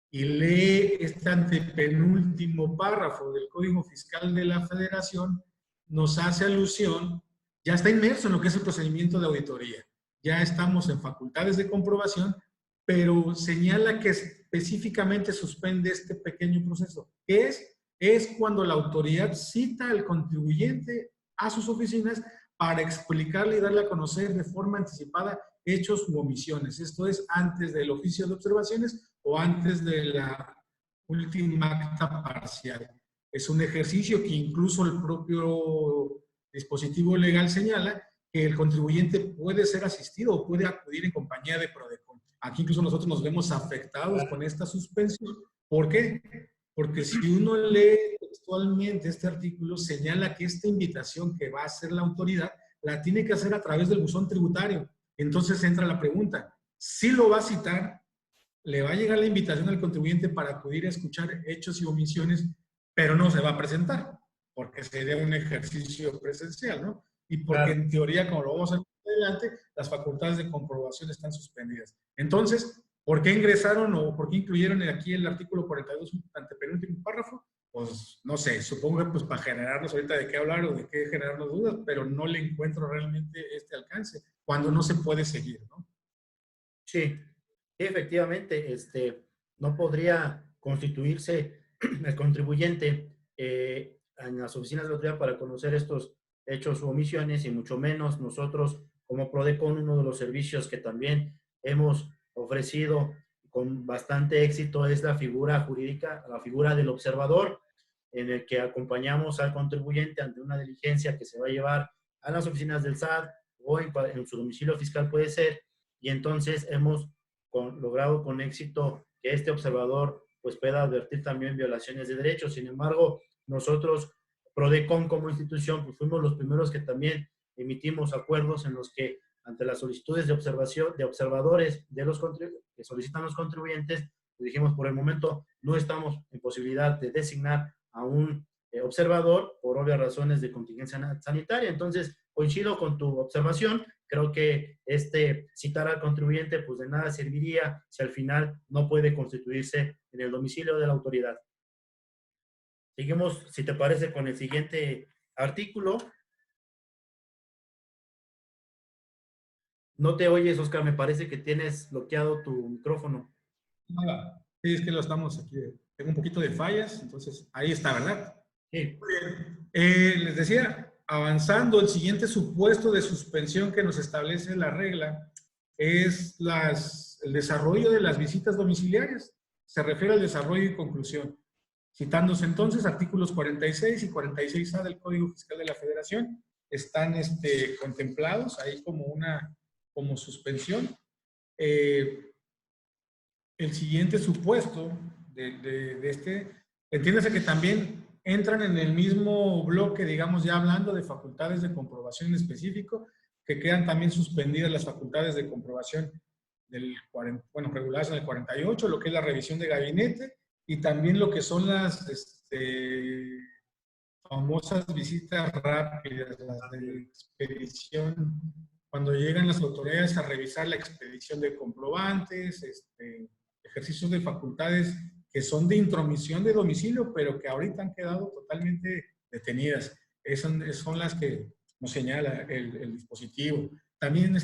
y lee este antepenúltimo párrafo del Código Fiscal de la Federación, nos hace alusión, ya está inmerso en lo que es el procedimiento de auditoría. Ya estamos en facultades de comprobación, pero señala que específicamente suspende este pequeño proceso. ¿Qué es? Es cuando la autoridad cita al contribuyente a sus oficinas para explicarle y darle a conocer de forma anticipada hechos u omisiones. Esto es antes del oficio de observaciones o antes de la última acta parcial. Es un ejercicio que incluso el propio dispositivo legal señala que el contribuyente puede ser asistido o puede acudir en compañía de PRODECON. Aquí incluso nosotros nos vemos afectados con esta suspensión. ¿Por qué? Porque si uno lee textualmente este artículo, señala que esta invitación que va a hacer la autoridad la tiene que hacer a través del buzón tributario. Entonces entra la pregunta, si lo va a citar, le va a llegar la invitación al contribuyente para acudir a escuchar hechos y omisiones, pero no se va a presentar, porque sería un ejercicio presencial, ¿no? Y porque claro, en teoría, como lo vamos a ver adelante, las facultades de comprobación están suspendidas. Entonces, ¿por qué ingresaron o por qué incluyeron aquí el artículo 42 antepenúltimo párrafo? Pues no sé, supongo que pues para generarnos ahorita de qué hablar o de qué generarnos dudas, pero no le encuentro realmente este alcance, cuando no se puede seguir, ¿no? Sí, efectivamente, no podría constituirse el contribuyente en las oficinas de la autoridad para conocer estos hechos u omisiones, y mucho menos nosotros como PRODECON, uno de los servicios que también hemos ofrecido con bastante éxito es la figura jurídica, la figura del observador, en el que acompañamos al contribuyente ante una diligencia que se va a llevar a las oficinas del SAT o en su domicilio fiscal puede ser, y entonces hemos logrado con éxito que este observador pues pueda advertir también violaciones de derechos. Sin embargo, nosotros, PRODECON como institución, pues fuimos los primeros que también emitimos acuerdos en los que ante las solicitudes de observación de observadores de los que solicitan los contribuyentes, pues dijimos por el momento no estamos en posibilidad de designar a un observador por obvias razones de contingencia sanitaria. Entonces, coincido con tu observación. Creo que citar al contribuyente pues de nada serviría si al final no puede constituirse en el domicilio de la autoridad. Seguimos, si te parece, con el siguiente artículo. No te oyes, Oscar, me parece que tienes bloqueado tu micrófono. Nada. Sí, es que lo estamos aquí. Tengo un poquito de fallas, entonces ahí está, ¿verdad? Sí. Muy bien. Les decía, avanzando, el siguiente supuesto de suspensión que nos establece la regla es el desarrollo de las visitas domiciliarias. Se refiere al desarrollo y conclusión. Citándose entonces artículos 46 y 46A del Código Fiscal de la Federación, están contemplados ahí como suspensión. El siguiente supuesto entiéndase que también entran en el mismo bloque, digamos, ya hablando de facultades de comprobación en específico, que quedan también suspendidas las facultades de comprobación reguladas en el 48, lo que es la revisión de gabinete, y también lo que son las famosas visitas rápidas, las de expedición, cuando llegan las autoridades a revisar la expedición de comprobantes, ejercicios de facultades que son de intromisión de domicilio, pero que ahorita han quedado totalmente detenidas. Esas son las que nos señala el dispositivo. También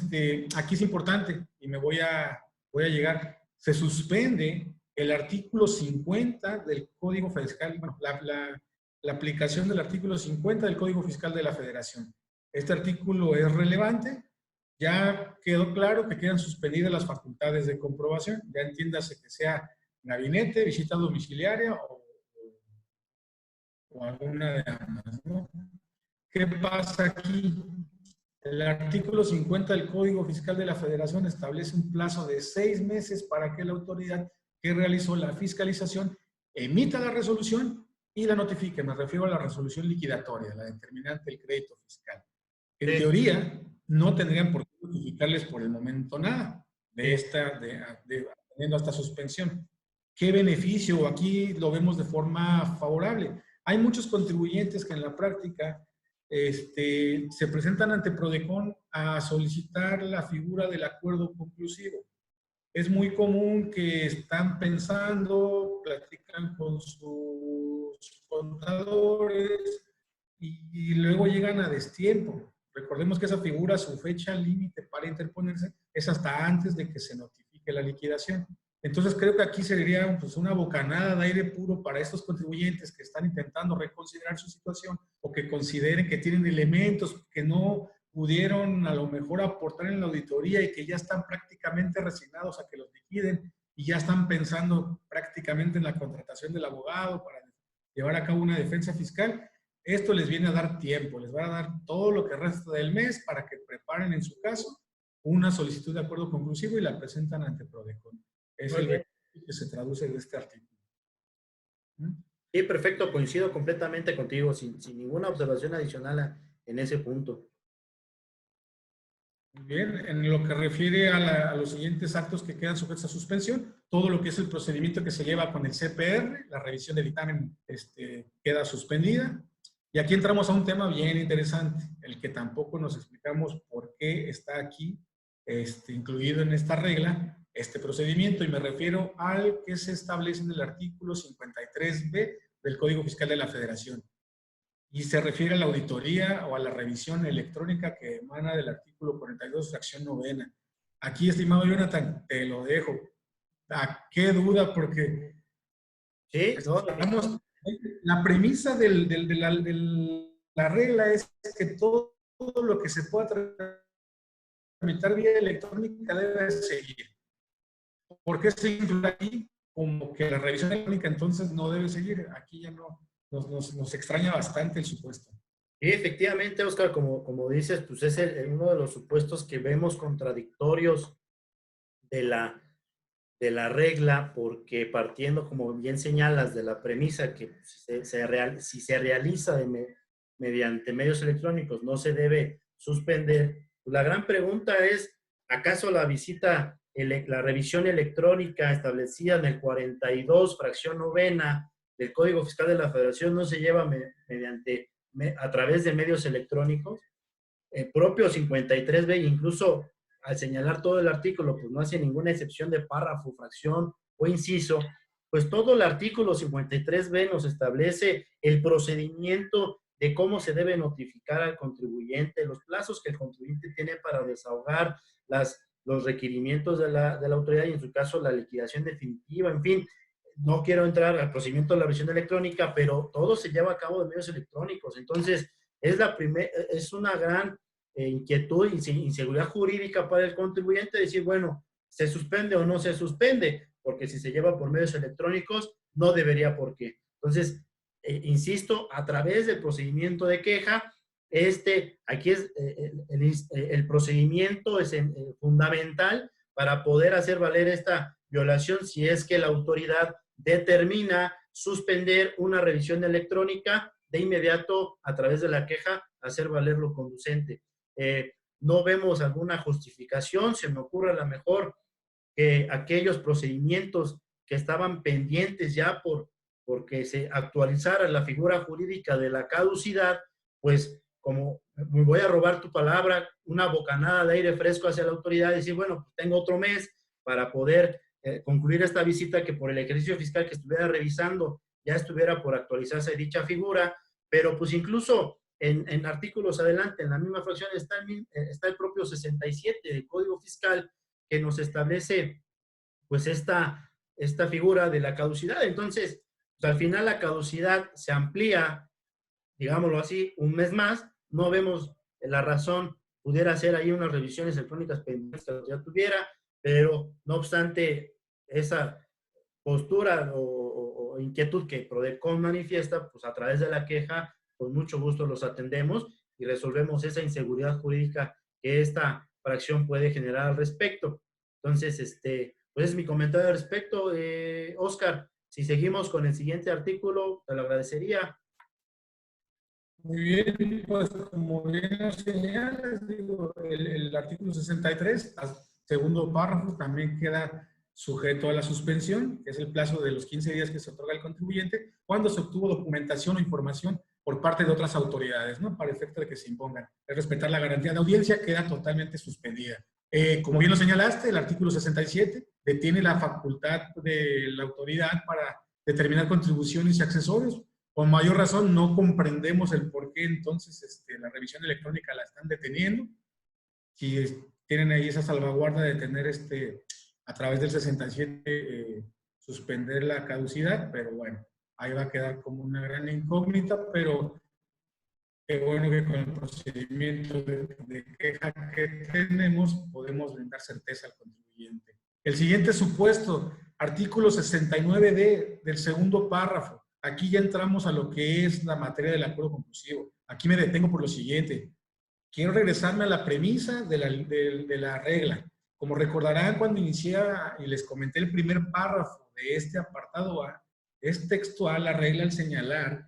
aquí es importante, y voy a llegar, se suspende el artículo 50 del Código Fiscal, bueno, la aplicación del artículo 50 del Código Fiscal de la Federación. Este artículo es relevante, ya quedó claro que quedan suspendidas las facultades de comprobación, ya entiéndase que sea gabinete, visita domiciliaria o alguna de ambas, ¿no? ¿Qué pasa aquí? El artículo 50 del Código Fiscal de la Federación establece un plazo de 6 meses para que la autoridad que realizó la fiscalización emita la resolución y la notifique. Me refiero a la resolución liquidatoria, la determinante del crédito fiscal. En teoría, no tendrían por qué notificarles por el momento nada teniendo esta suspensión. ¿Qué beneficio? Aquí lo vemos de forma favorable. Hay muchos contribuyentes que en la práctica se presentan ante PRODECON a solicitar la figura del acuerdo conclusivo. Es muy común que están pensando, platican con sus contadores y luego llegan a destiempo. Recordemos que esa figura, su fecha límite para interponerse es hasta antes de que se notifique la liquidación. Entonces creo que aquí sería pues, una bocanada de aire puro para estos contribuyentes que están intentando reconsiderar su situación o que consideren que tienen elementos que no pudieron a lo mejor aportar en la auditoría y que ya están prácticamente resignados a que los liquiden y ya están pensando prácticamente en la contratación del abogado para llevar a cabo una defensa fiscal. Esto les viene a dar tiempo, les va a dar todo lo que resta del mes para que preparen en su caso una solicitud de acuerdo conclusivo y la presentan ante PRODECON. Es el beneficio que se traduce de este artículo. Sí, perfecto, coincido completamente contigo, sin ninguna observación adicional en ese punto. Muy bien, en lo que refiere a los siguientes actos que quedan sujetos a suspensión, todo lo que es el procedimiento que se lleva con el CPR, la revisión del dictamen queda suspendida. Y aquí entramos a un tema bien interesante, el que tampoco nos explicamos por qué está aquí incluido en esta regla este procedimiento, y me refiero al que se establece en el artículo 53B del Código Fiscal de la Federación. Y se refiere a la auditoría o a la revisión electrónica que emana del artículo 42, fracción novena. Aquí, estimado Jonathan, te lo dejo. ¿A qué duda? Porque sí, la premisa de la regla es que todo lo que se pueda tramitar vía electrónica debe seguir. ¿Por qué se incluye aquí? Como que la revisión electrónica entonces no debe seguir. Aquí ya no. Nos extraña bastante el supuesto. Sí, efectivamente, Oscar, como dices, pues es uno de los supuestos que vemos contradictorios de la regla, porque partiendo, como bien señalas, de la premisa que si se realiza mediante medios electrónicos no se debe suspender, pues la gran pregunta es, ¿acaso la visita, la revisión electrónica establecida en el 42, fracción novena del Código Fiscal de la Federación no se lleva a través de medios electrónicos? El propio 53B, incluso al señalar todo el artículo, pues no hace ninguna excepción de párrafo, fracción o inciso, pues todo el artículo 53B nos establece el procedimiento de cómo se debe notificar al contribuyente, los plazos que el contribuyente tiene para desahogar los requerimientos de la autoridad y en su caso la liquidación definitiva, en fin. No quiero entrar al procedimiento de la revisión electrónica, pero todo se lleva a cabo de medios electrónicos. Entonces, es una gran inquietud y inseguridad jurídica para el contribuyente decir, bueno, ¿se suspende o no se suspende? Porque si se lleva por medios electrónicos, no debería por qué. Entonces, insisto, a través del procedimiento de queja, aquí es el procedimiento es fundamental para poder hacer valer esta violación si es que la autoridad determina suspender una revisión electrónica de inmediato a través de la queja, hacer valer lo conducente. No vemos alguna justificación, se me ocurre a lo mejor que aquellos procedimientos que estaban pendientes ya porque se actualizara la figura jurídica de la caducidad, pues como me voy a robar tu palabra, una bocanada de aire fresco hacia la autoridad y decir, bueno, pues tengo otro mes para poder concluir esta visita que por el ejercicio fiscal que estuviera revisando ya estuviera por actualizarse dicha figura, pero pues incluso en artículos adelante, en la misma fracción, está el propio 67 del Código Fiscal que nos establece pues esta figura de la caducidad. Entonces, pues, al final la caducidad se amplía, digámoslo así, un mes más. No vemos la razón, pudiera hacer ahí unas revisiones electrónicas pendientes que ya tuviera, pero no obstante esa postura o inquietud que PRODECON manifiesta, pues a través de la queja, con mucho gusto los atendemos y resolvemos esa inseguridad jurídica que esta fracción puede generar al respecto. Entonces, pues es mi comentario al respecto. Oscar, si seguimos con el siguiente artículo, te lo agradecería. Muy bien, pues como bien nos señalas, digo, el artículo 63, segundo párrafo, también queda sujeto a la suspensión, que es el plazo de los 15 días que se otorga al contribuyente, cuando se obtuvo documentación o información por parte de otras autoridades, ¿no? Para efecto de que se impongan. Es respetar la garantía de audiencia, queda totalmente suspendida. Como bien lo señalaste, el artículo 67 detiene la facultad de la autoridad para determinar contribuciones y accesorios. Con mayor razón no comprendemos el por qué entonces la revisión electrónica la están deteniendo. Si tienen ahí esa salvaguarda de tener a través del 67 suspender la caducidad, pero bueno, ahí va a quedar como una gran incógnita, pero qué bueno que con el procedimiento de queja que tenemos podemos brindar certeza al contribuyente. El siguiente supuesto, artículo 69D del segundo párrafo. Aquí ya entramos a lo que es la materia del acuerdo conclusivo. Aquí me detengo por lo siguiente. Quiero regresarme a la premisa de la regla. Como recordarán, cuando inicié y les comenté el primer párrafo de este apartado A, es textual la regla al señalar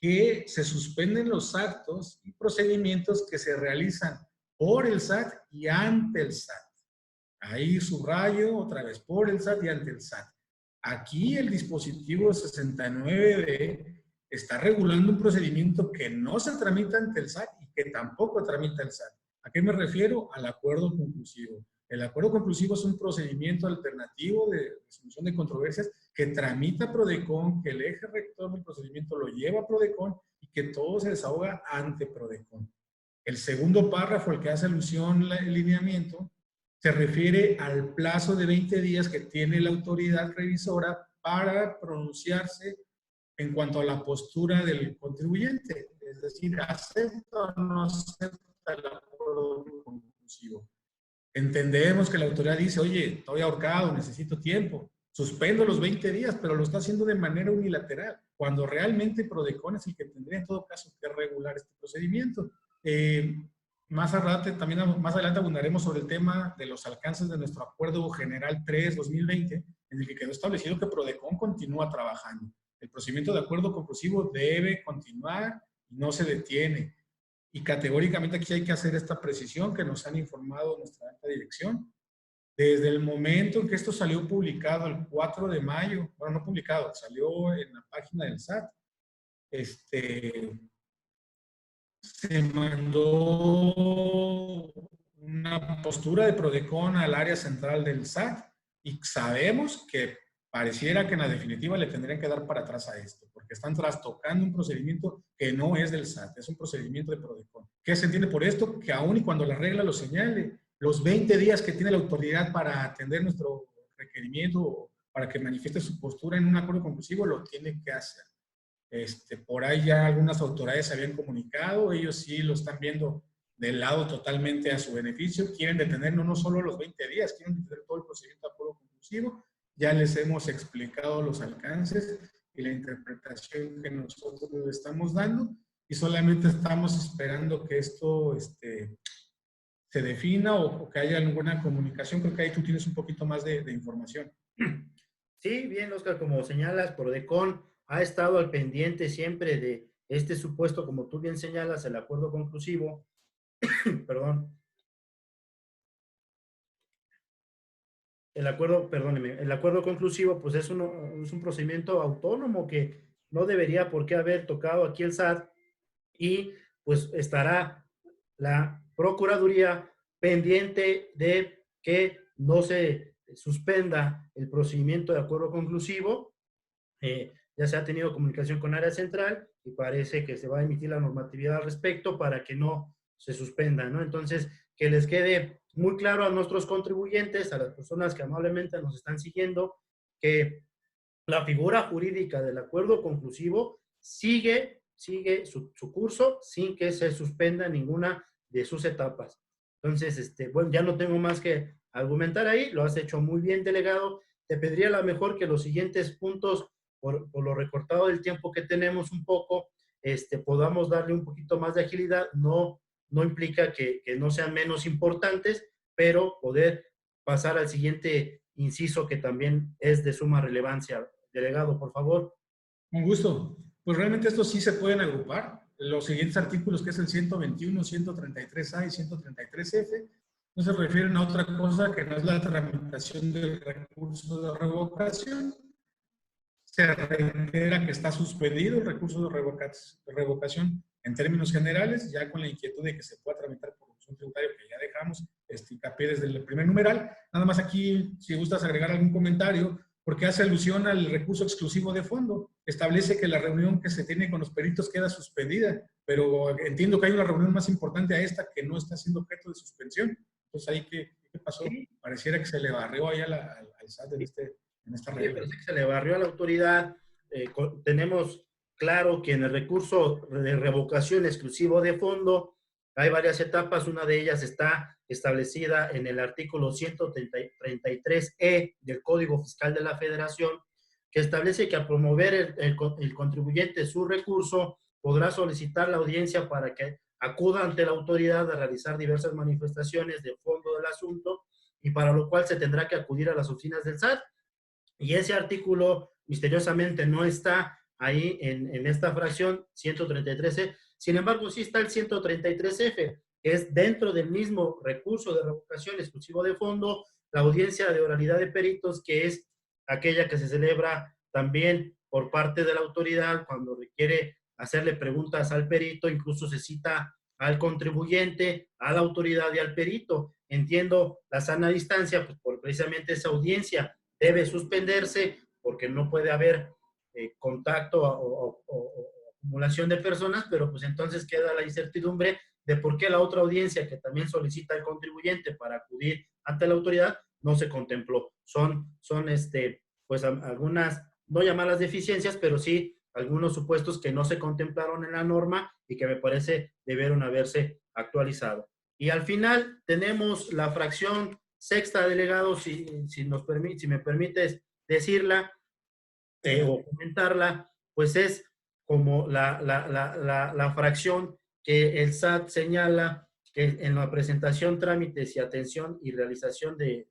que se suspenden los actos y procedimientos que se realizan por el SAT y ante el SAT. Ahí subrayo otra vez, por el SAT y ante el SAT. Aquí el dispositivo 69D está regulando un procedimiento que no se tramita ante el SAT y que tampoco tramita el SAT. ¿A qué me refiero? Al acuerdo conclusivo. El acuerdo conclusivo es un procedimiento alternativo de resolución de controversias que tramita PRODECON, que el eje rector del procedimiento lo lleva a PRODECON y que todo se desahoga ante PRODECON. El segundo párrafo, el que hace alusión al lineamiento, se refiere al plazo de 20 días que tiene la autoridad revisora para pronunciarse en cuanto a la postura del contribuyente. Es decir, ¿acepta o no acepta el acuerdo conclusivo? Entendemos que la autoridad dice, oye, estoy ahorcado, necesito tiempo, suspendo los 20 días, pero lo está haciendo de manera unilateral, cuando realmente PRODECON es el que tendría en todo caso que regular este procedimiento. más adelante abundaremos sobre el tema de los alcances de nuestro Acuerdo General 3/2020, en el que quedó establecido que Prodecon continúa trabajando. El procedimiento de acuerdo conclusivo debe continuar y no se detiene. Y categóricamente aquí hay que hacer esta precisión que nos han informado nuestra alta dirección. Desde el momento en que esto salió publicado el 4 de mayo, bueno, no publicado, salió en la página del SAT, se mandó una postura de Prodecon al área central del SAT y sabemos que pareciera que en la definitiva le tendrían que dar para atrás a esto, porque están trastocando un procedimiento que no es del SAT, es un procedimiento de Prodecon. ¿Qué se entiende por esto? Que aún y cuando la regla lo señale, los 20 días que tiene la autoridad para atender nuestro requerimiento, para que manifieste su postura en un acuerdo conclusivo, lo tiene que hacer. Por ahí ya algunas autoridades se habían comunicado, ellos sí lo están viendo del lado totalmente a su beneficio, quieren detener no solo los 20 días, quieren detener todo el procedimiento de acuerdo conclusivo. Ya les hemos explicado los alcances y la interpretación que nosotros le estamos dando y solamente estamos esperando que esto se defina o que haya alguna comunicación. Creo que ahí tú tienes un poquito más de información. Sí, bien, Oscar, como señalas, Prodecon ha estado al pendiente siempre de este supuesto, como tú bien señalas, el acuerdo conclusivo, perdón, perdóneme, el acuerdo conclusivo, pues es un procedimiento autónomo que no debería por qué haber tocado aquí el SAT y pues estará la Procuraduría pendiente de que no se suspenda el procedimiento de acuerdo conclusivo. Ya se ha tenido comunicación con área central y parece que se va a emitir la normatividad al respecto para que no se suspenda, ¿no? Entonces, que les quede muy claro a nuestros contribuyentes, a las personas que amablemente nos están siguiendo, que la figura jurídica del acuerdo conclusivo sigue su curso sin que se suspenda ninguna de sus etapas. Entonces, bueno, ya no tengo más que argumentar ahí, lo has hecho muy bien, delegado. Te pediría a lo mejor que los siguientes puntos, por lo recortado del tiempo que tenemos un poco, podamos darle un poquito más de agilidad. No implica que no sean menos importantes, pero poder pasar al siguiente inciso que también es de suma relevancia. Delegado, por favor. Un gusto. Pues realmente estos sí se pueden agrupar. Los siguientes artículos, que es el 121, 133A y 133F, no se refieren a otra cosa que no es la tramitación del recurso de revocación. Se reitera que está suspendido el recurso de revocación en términos generales, ya con la inquietud de que se pueda tramitar por opción tributaria, que ya dejamos hincapié desde el primer numeral. Nada más aquí, si gustas agregar algún comentario, porque hace alusión al recurso exclusivo de fondo. Establece que la reunión que se tiene con los peritos queda suspendida, pero entiendo que hay una reunión más importante a esta que no está siendo objeto de suspensión. Entonces, ¿ahí qué pasó? Sí. Pareciera que se le barrió ahí al SAT en esta regla. Sí, parece que se le barrió a la autoridad. Tenemos claro que en el recurso de revocación exclusivo de fondo hay varias etapas. Una de ellas está establecida en el artículo 133E del Código Fiscal de la Federación, que establece que al promover el contribuyente su recurso, podrá solicitar la audiencia para que acuda ante la autoridad a realizar diversas manifestaciones de fondo del asunto, y para lo cual se tendrá que acudir a las oficinas del SAT. Y ese artículo misteriosamente no está ahí en esta fracción 133E. Sin embargo, sí está el 133F, que es dentro del mismo recurso de revocación exclusivo de fondo, la audiencia de oralidad de peritos, que es aquella que se celebra también por parte de la autoridad cuando requiere hacerle preguntas al perito, incluso se cita al contribuyente, a la autoridad y al perito. Entiendo la sana distancia, pues por precisamente esa audiencia debe suspenderse porque no puede haber contacto o acumulación de personas, pero pues entonces queda la incertidumbre de por qué la otra audiencia que también solicita el contribuyente para acudir ante la autoridad no se contempló. Son pues algunas, no llamadas deficiencias, pero sí algunos supuestos que no se contemplaron en la norma y que me parece debieron haberse actualizado. Y al final tenemos la fracción sexta, delegado, si me permites decirla o comentarla, pues es como la fracción que el SAT señala que que en la presentación, trámites y atención y realización de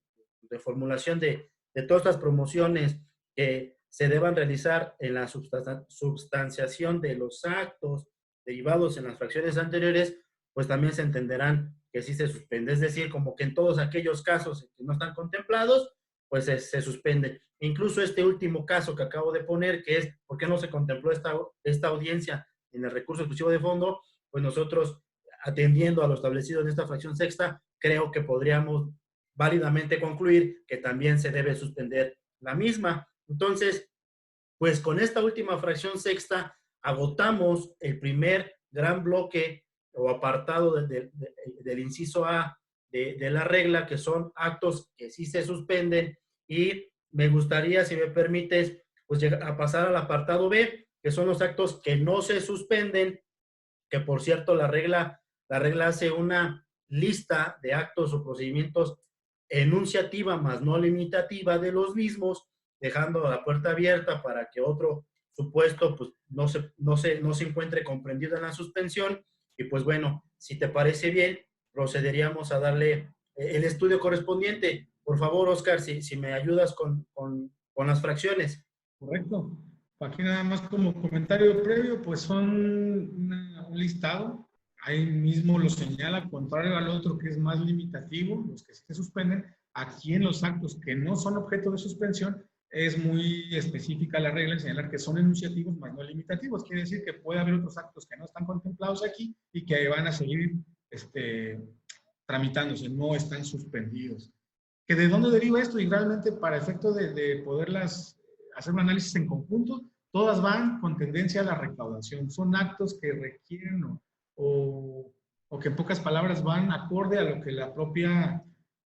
formulación de todas estas promociones que se deban realizar en la substanciación de los actos derivados en las fracciones anteriores, pues también se entenderán que sí se suspende. Es decir, como que en todos aquellos casos que no están contemplados, pues se suspende. Incluso este último caso que acabo de poner, que es por qué no se contempló esta audiencia en el recurso exclusivo de fondo, pues nosotros, atendiendo a lo establecido en esta fracción sexta, creo que podríamos válidamente concluir que también se debe suspender la misma. Entonces, pues con esta última fracción sexta agotamos el primer gran bloque o apartado del inciso A de la regla, que son actos que sí se suspenden, y me gustaría, si me permites, pues llegar a pasar al apartado B, que son los actos que no se suspenden, que por cierto la regla hace una lista de actos o procedimientos enunciativa más no limitativa de los mismos, dejando la puerta abierta para que otro supuesto pues no se encuentre comprendido en la suspensión. Y pues bueno, si te parece bien, procederíamos a darle el estudio correspondiente. Por favor, Oscar, si me ayudas con las fracciones. Correcto. Aquí nada más como comentario previo, pues son un listado. Ahí mismo lo señala, contrario al otro que es más limitativo, los que se suspenden. Aquí en los actos que no son objeto de suspensión, es muy específica la regla en señalar que son enunciativos más no limitativos. Quiere decir que puede haber otros actos que no están contemplados aquí y que van a seguir tramitándose, no están suspendidos. ¿Que de dónde deriva esto? Y realmente para efecto de poderlas hacer un análisis en conjunto, todas van con tendencia a la recaudación. Son actos que requieren o que en pocas palabras van acorde a lo que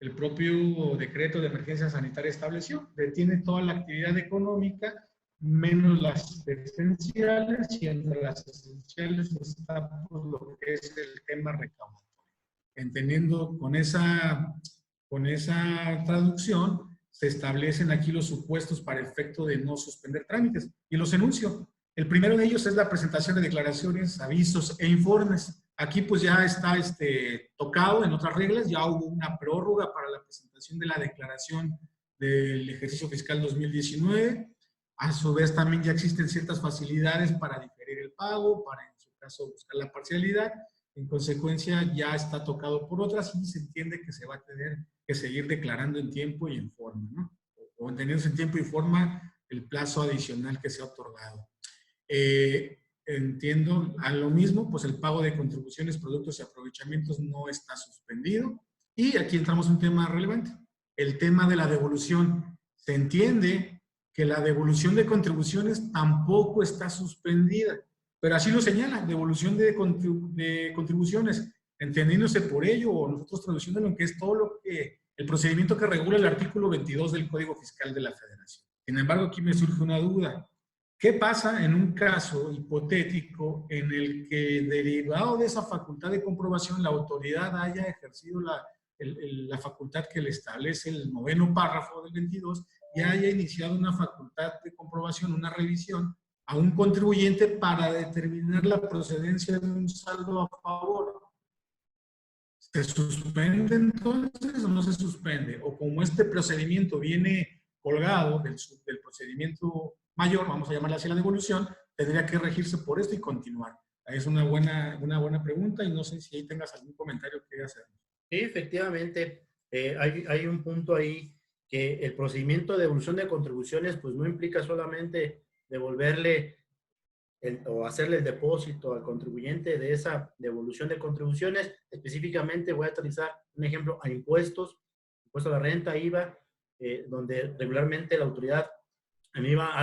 el propio decreto de emergencia sanitaria estableció. Detiene toda la actividad económica, menos las esenciales, y entre las esenciales está pues, lo que es el tema recaudatorio. Entendiendo con esa traducción, se establecen aquí los supuestos para efecto de no suspender trámites. Y los enuncio. El primero de ellos es la presentación de declaraciones, avisos e informes. Aquí pues ya está tocado en otras reglas, ya hubo una prórroga para la presentación de la declaración del ejercicio fiscal 2019. A su vez también ya existen ciertas facilidades para diferir el pago, para en su caso buscar la parcialidad. En consecuencia, ya está tocado por otras y se entiende que se va a tener que seguir declarando en tiempo y en forma, ¿no? O entendiéndose en tiempo y forma el plazo adicional que se ha otorgado. Entiendo a lo mismo, pues el pago de contribuciones, productos y aprovechamientos no está suspendido. Y aquí entramos en un tema relevante, el tema de la devolución. Se entiende que la devolución de contribuciones tampoco está suspendida. Pero así lo señala, devolución de contribuciones, entendiéndose por ello, o nosotros traduciéndolo en que es todo lo que, el procedimiento que regula el artículo 22 del Código Fiscal de la Federación. Sin embargo, aquí me surge una duda. ¿Qué pasa en un caso hipotético en el que, derivado de esa facultad de comprobación, la autoridad haya ejercido la facultad que le establece el 9º párrafo del 22 y haya iniciado una facultad de comprobación, una revisión, a un contribuyente para determinar la procedencia de un saldo a favor? ¿Se suspende entonces o no se suspende? O como este procedimiento viene colgado del procedimiento mayor, vamos a llamarla así la devolución, tendría que regirse por esto y continuar. Es una buena pregunta y no sé si ahí tengas algún comentario que hacer. Sí, efectivamente, hay un punto ahí que el procedimiento de devolución de contribuciones pues no implica solamente devolverle o hacerle el depósito al contribuyente de esa devolución de contribuciones. Específicamente voy a utilizar un ejemplo a impuestos, impuesto a la renta, IVA, donde regularmente la autoridad en IVA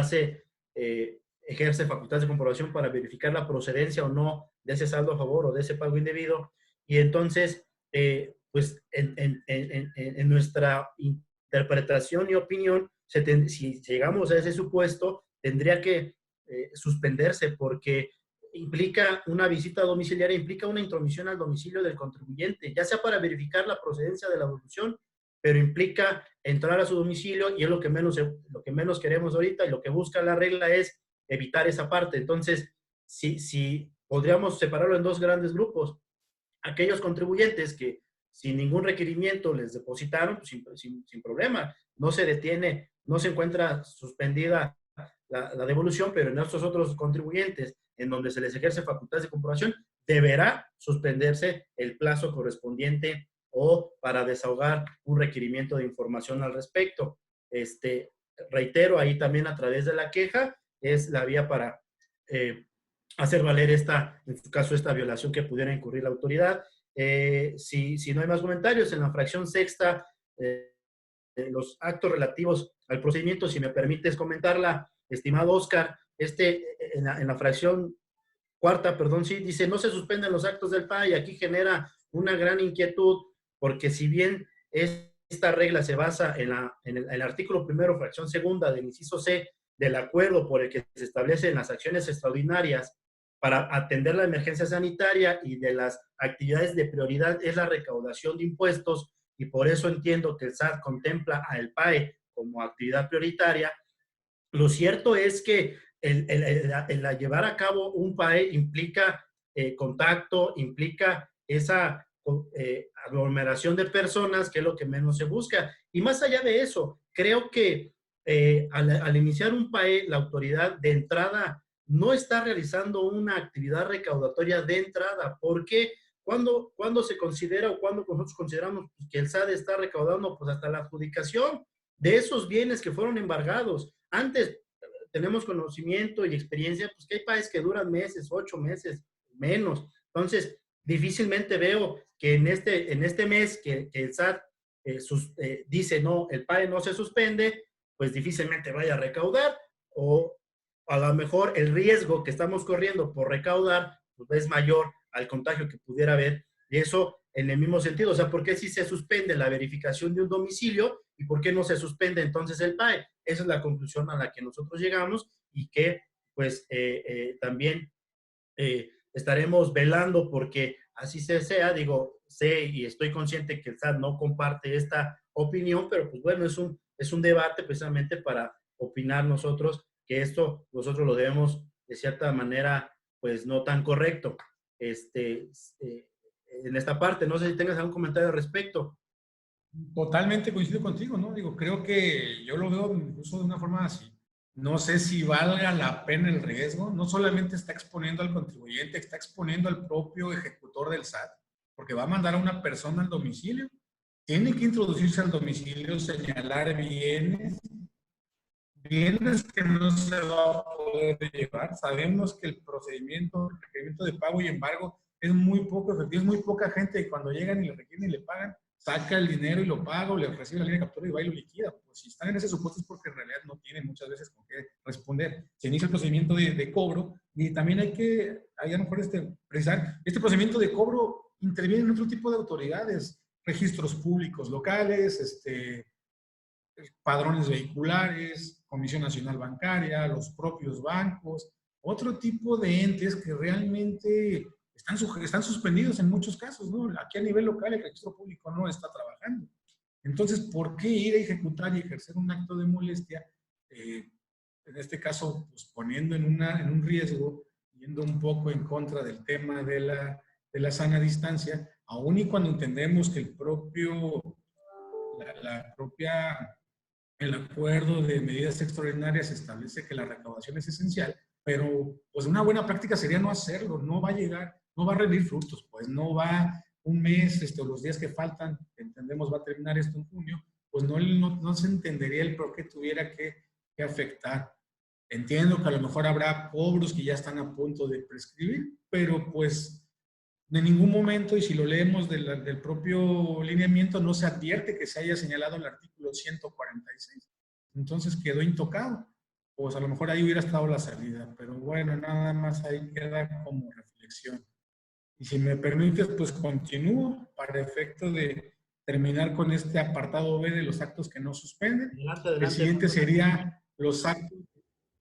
ejerce facultades de comprobación para verificar la procedencia o no de ese saldo a favor o de ese pago indebido. Y entonces, pues en nuestra interpretación y opinión, si llegamos a ese supuesto, tendría que suspenderse porque implica una visita domiciliaria, implica una intromisión al domicilio del contribuyente, ya sea para verificar la procedencia de la devolución, pero implica entrar a su domicilio y es lo que menos queremos ahorita, y lo que busca la regla es evitar esa parte. Entonces, si podríamos separarlo en dos grandes grupos. aquellos contribuyentes que sin ningún requerimiento les depositaron, pues sin problema, no se detiene, no se encuentra suspendida la devolución, pero en estos otros contribuyentes, en donde se les ejerce facultades de comprobación, deberá suspenderse el plazo correspondiente o para desahogar un requerimiento de información al respecto. Reitero, ahí también a través de la queja es la vía para hacer valer en su caso, esta violación que pudiera incurrir la autoridad. Si no hay más comentarios, en la fracción sexta, los actos relativos al procedimiento, si me permites comentarla, estimado Oscar, en la fracción cuarta, perdón, sí, dice, no se suspenden los actos del PAE, y aquí genera una gran inquietud, porque si bien esta regla se basa en el artículo primero, fracción segunda del inciso C, del acuerdo por el que se establecen las acciones extraordinarias para atender la emergencia sanitaria y de las actividades de prioridad es la recaudación de impuestos, y por eso entiendo que el SAT contempla al PAE como actividad prioritaria. Lo cierto es que el llevar a cabo un PAE implica contacto, implica esa aglomeración de personas, que es lo que menos se busca. Y más allá de eso, creo que al iniciar un PAE, la autoridad de entrada no está realizando una actividad recaudatoria de entrada, porque cuando se considera o cuando nosotros consideramos que el SAT está recaudando pues hasta la adjudicación de esos bienes que fueron embargados. Antes tenemos conocimiento y experiencia, pues que hay países que duran meses, 8 meses, menos. Entonces, difícilmente veo que en este mes que el SAT dice, no, el PAE no se suspende, pues difícilmente vaya a recaudar, o a lo mejor el riesgo que estamos corriendo por recaudar pues, es mayor al contagio que pudiera haber. Y eso en el mismo sentido, o sea, ¿por qué si se suspende la verificación de un domicilio y por qué no se suspende entonces el PAE? Esa es la conclusión a la que nosotros llegamos, y que pues también estaremos velando porque así sea. Digo, sé y estoy consciente que el SAT no comparte esta opinión, pero pues bueno, es un debate precisamente para opinar nosotros que esto nosotros lo debemos de cierta manera pues no tan correcto. En esta parte, no sé si tengas algún comentario al respecto. Totalmente coincido contigo, ¿no? Digo, creo que yo lo veo incluso de una forma así. No sé si valga la pena el riesgo. No solamente está exponiendo al contribuyente, está exponiendo al propio ejecutor del SAT, porque va a mandar a una persona al domicilio. Tiene que introducirse al domicilio, señalar bienes que no se va a poder llevar. Sabemos que el procedimiento, el requerimiento de pago y embargo es muy poco efectivo, es muy poca gente, y cuando llegan y le requieren y le pagan, saca el dinero y lo paga, o le recibe la línea de captura y va y lo liquida. Pues si están en ese supuesto es porque en realidad no tienen muchas veces con qué responder. Se inicia el procedimiento de cobro, y también hay que, a lo mejor precisar, este procedimiento de cobro interviene en otro tipo de autoridades, registros públicos locales, padrones vehiculares, Comisión Nacional Bancaria, los propios bancos, otro tipo de entes que realmente están suspendidos en muchos casos, ¿no? Aquí a nivel local el registro público no está trabajando. Entonces, ¿por qué ir a ejecutar y ejercer un acto de molestia? En este caso, pues poniendo en un riesgo, yendo un poco en contra del tema de la sana distancia, aun y cuando entendemos que el acuerdo de medidas extraordinarias establece que la recaudación es esencial, pero pues una buena práctica sería no hacerlo. No va a llegar, no va a rendir frutos, pues no va un mes, o los días que faltan, entendemos va a terminar esto en junio, pues no se entendería el por qué tuviera que afectar. Entiendo que a lo mejor habrá cobros que ya están a punto de prescribir, pero pues de ningún momento, y si lo leemos del propio lineamiento, no se advierte que se haya señalado el artículo 146. Entonces quedó intocado. Pues a lo mejor ahí hubiera estado la salida, pero bueno, nada más ahí queda como reflexión. Y si me permites, pues continúo para efecto de terminar con este apartado B de los actos que no suspenden. Adelante, El adelante. siguiente sería los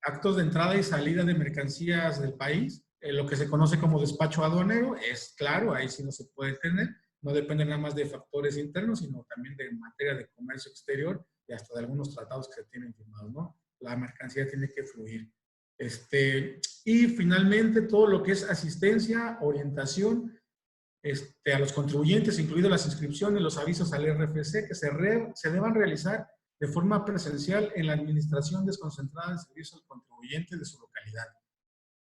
actos de entrada y salida de mercancías del país. Lo que se conoce como despacho aduanero, es claro, ahí sí no se puede tener, no depende nada más de factores internos, sino también de materia de comercio exterior y hasta de algunos tratados que se tienen firmados, ¿no? La mercancía tiene que fluir. Y finalmente todo lo que es asistencia, orientación a los contribuyentes, incluidas las inscripciones, los avisos al RFC, que se deban realizar de forma presencial en la administración desconcentrada de servicios al contribuyente de su localidad.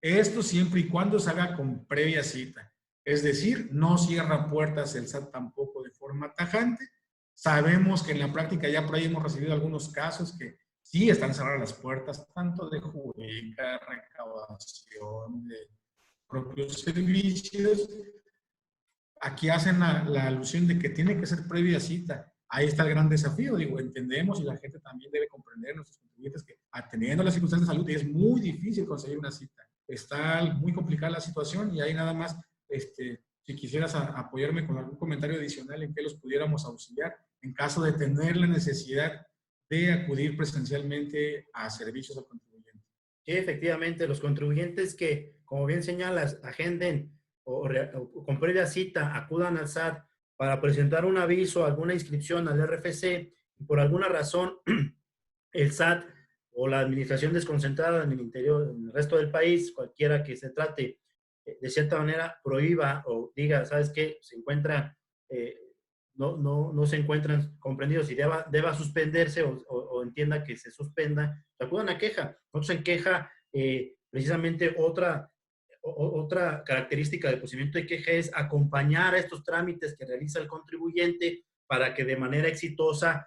Esto siempre y cuando se haga con previa cita. Es decir, no cierra puertas el SAT tampoco de forma tajante. Sabemos que en la práctica ya por ahí hemos recibido algunos casos que sí están cerradas las puertas, tanto de jurídica, recaudación, de propios servicios. Aquí hacen la alusión de que tiene que ser previa cita. Ahí está el gran desafío, digo, entendemos y la gente también debe comprender, nuestros contribuyentes, que atendiendo las circunstancias de salud es muy difícil conseguir una cita. Está muy complicada la situación y ahí nada más, si quisieras apoyarme con algún comentario adicional en que los pudiéramos auxiliar en caso de tener la necesidad de acudir presencialmente a servicios al contribuyente. Sí, efectivamente, los contribuyentes que, como bien señalas, agenden o con previa cita acudan al SAT para presentar un aviso, alguna inscripción al RFC, y por alguna razón el SAT o la administración desconcentrada en el interior, en el resto del país, cualquiera que se trate, de cierta manera prohíba o diga, ¿sabes qué? Se encuentra, no se encuentran comprendidos y deba suspenderse o entienda que se suspenda, acudan a queja. Nosotros en queja, precisamente otra característica del procedimiento de queja es acompañar a estos trámites que realiza el contribuyente para que de manera exitosa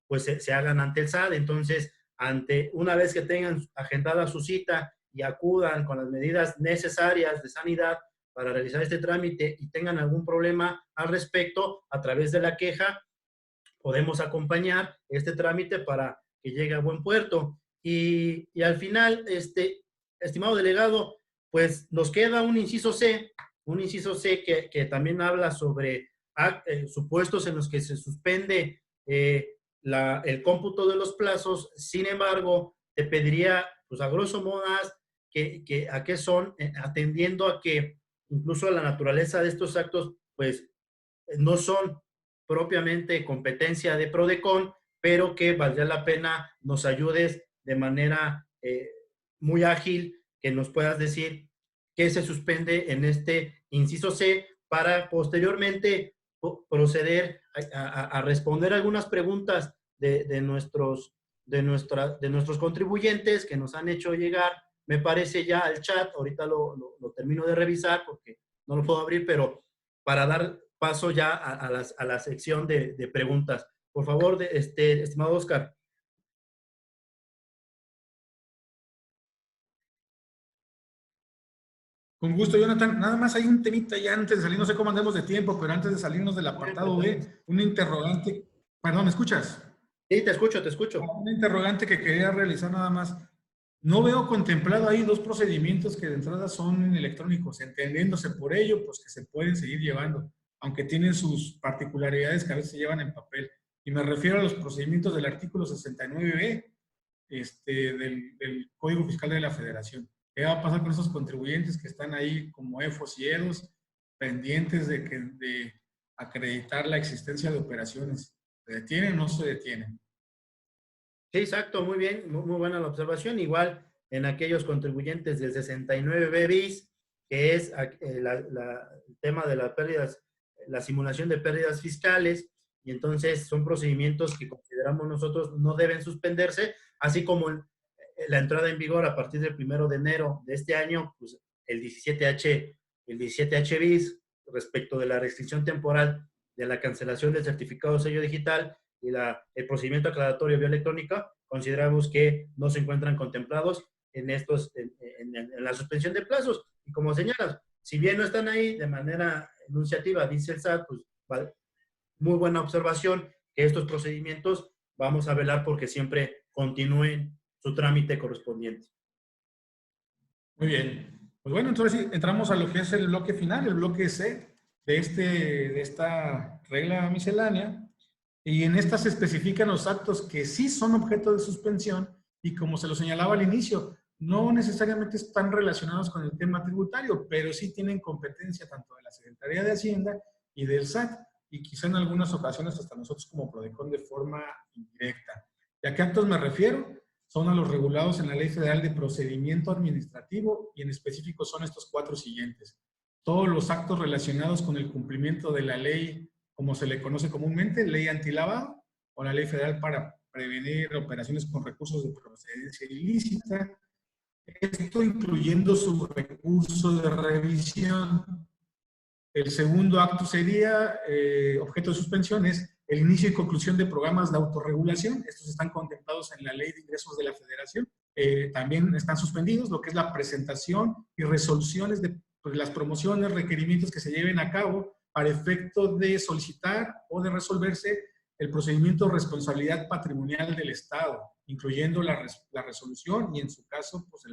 pues se hagan ante el SAT. Entonces, una vez que tengan agendada su cita y acudan con las medidas necesarias de sanidad para realizar este trámite y tengan algún problema al respecto, a través de la queja, podemos acompañar este trámite para que llegue a buen puerto. Y al final, estimado delegado, pues nos queda un inciso C que también habla sobre supuestos en los que se suspende el cómputo de los plazos. Sin embargo, te pediría, pues a grosso modo, a qué son, atendiendo a que incluso la naturaleza de estos actos, pues no son propiamente competencia de PRODECON, pero que valdría la pena nos ayudes de manera muy ágil, que nos puedas decir qué se suspende en este inciso C para posteriormente proceder a responder algunas preguntas de nuestros contribuyentes que nos han hecho llegar. Me parece ya el chat, ahorita lo termino de revisar porque no lo puedo abrir, pero para dar paso ya a la sección de preguntas. Por favor, estimado Oscar. Con gusto, Jonathan. Nada más hay un temita ya antes de salir, no sé cómo andemos de tiempo, pero antes de salirnos del apartado B, un interrogante. Perdón, ¿me escuchas? Sí, te escucho, te escucho. Un interrogante que quería realizar nada más. No veo contemplado ahí dos procedimientos que de entrada son electrónicos, entendiéndose por ello, pues que se pueden seguir llevando, aunque tienen sus particularidades que a veces se llevan en papel. Y me refiero a los procedimientos del artículo 69B del Código Fiscal de la Federación. ¿Qué va a pasar con esos contribuyentes que están ahí como EFOS y EDOS pendientes de acreditar la existencia de operaciones? ¿Se detienen o no se detienen? Sí, exacto, muy bien, muy buena la observación. Igual en aquellos contribuyentes del 69B bis, que es el tema de las pérdidas, la simulación de pérdidas fiscales, y entonces son procedimientos que consideramos nosotros no deben suspenderse, así como la entrada en vigor a partir del 1 de enero de este año, pues el 17H bis, respecto de la restricción temporal de la cancelación del certificado de sello digital y el procedimiento aclaratorio bioelectrónico, consideramos que no se encuentran contemplados en la suspensión de plazos. Y como señalas, si bien no están ahí de manera enunciativa, dice el SAT, pues vale, muy buena observación, que estos procedimientos vamos a velar porque siempre continúen su trámite correspondiente. Muy bien. Pues bueno, entonces sí, entramos a lo que es el bloque final, el bloque C de esta regla miscelánea. Y en esta se especifican los actos que sí son objeto de suspensión y, como se lo señalaba al inicio, no necesariamente están relacionados con el tema tributario, pero sí tienen competencia tanto de la Secretaría de Hacienda y del SAT, y quizá en algunas ocasiones hasta nosotros como PRODECON de forma indirecta. ¿Y a qué actos me refiero? Son a los regulados en la Ley Federal de Procedimiento Administrativo, y en específico son estos 4 siguientes. todos los actos relacionados con el cumplimiento de la ley, como se le conoce comúnmente, ley antilavado, o la ley federal para prevenir operaciones con recursos de procedencia ilícita. Esto incluyendo su recurso de revisión. El segundo acto sería, objeto de suspensión, es el inicio y conclusión de programas de autorregulación. Estos están contemplados en la Ley de Ingresos de la Federación. También están suspendidos lo que es la presentación y resoluciones de las promociones, requerimientos que se lleven a cabo para efecto de solicitar o de resolverse el procedimiento de responsabilidad patrimonial del Estado, incluyendo la resolución y, en su caso, pues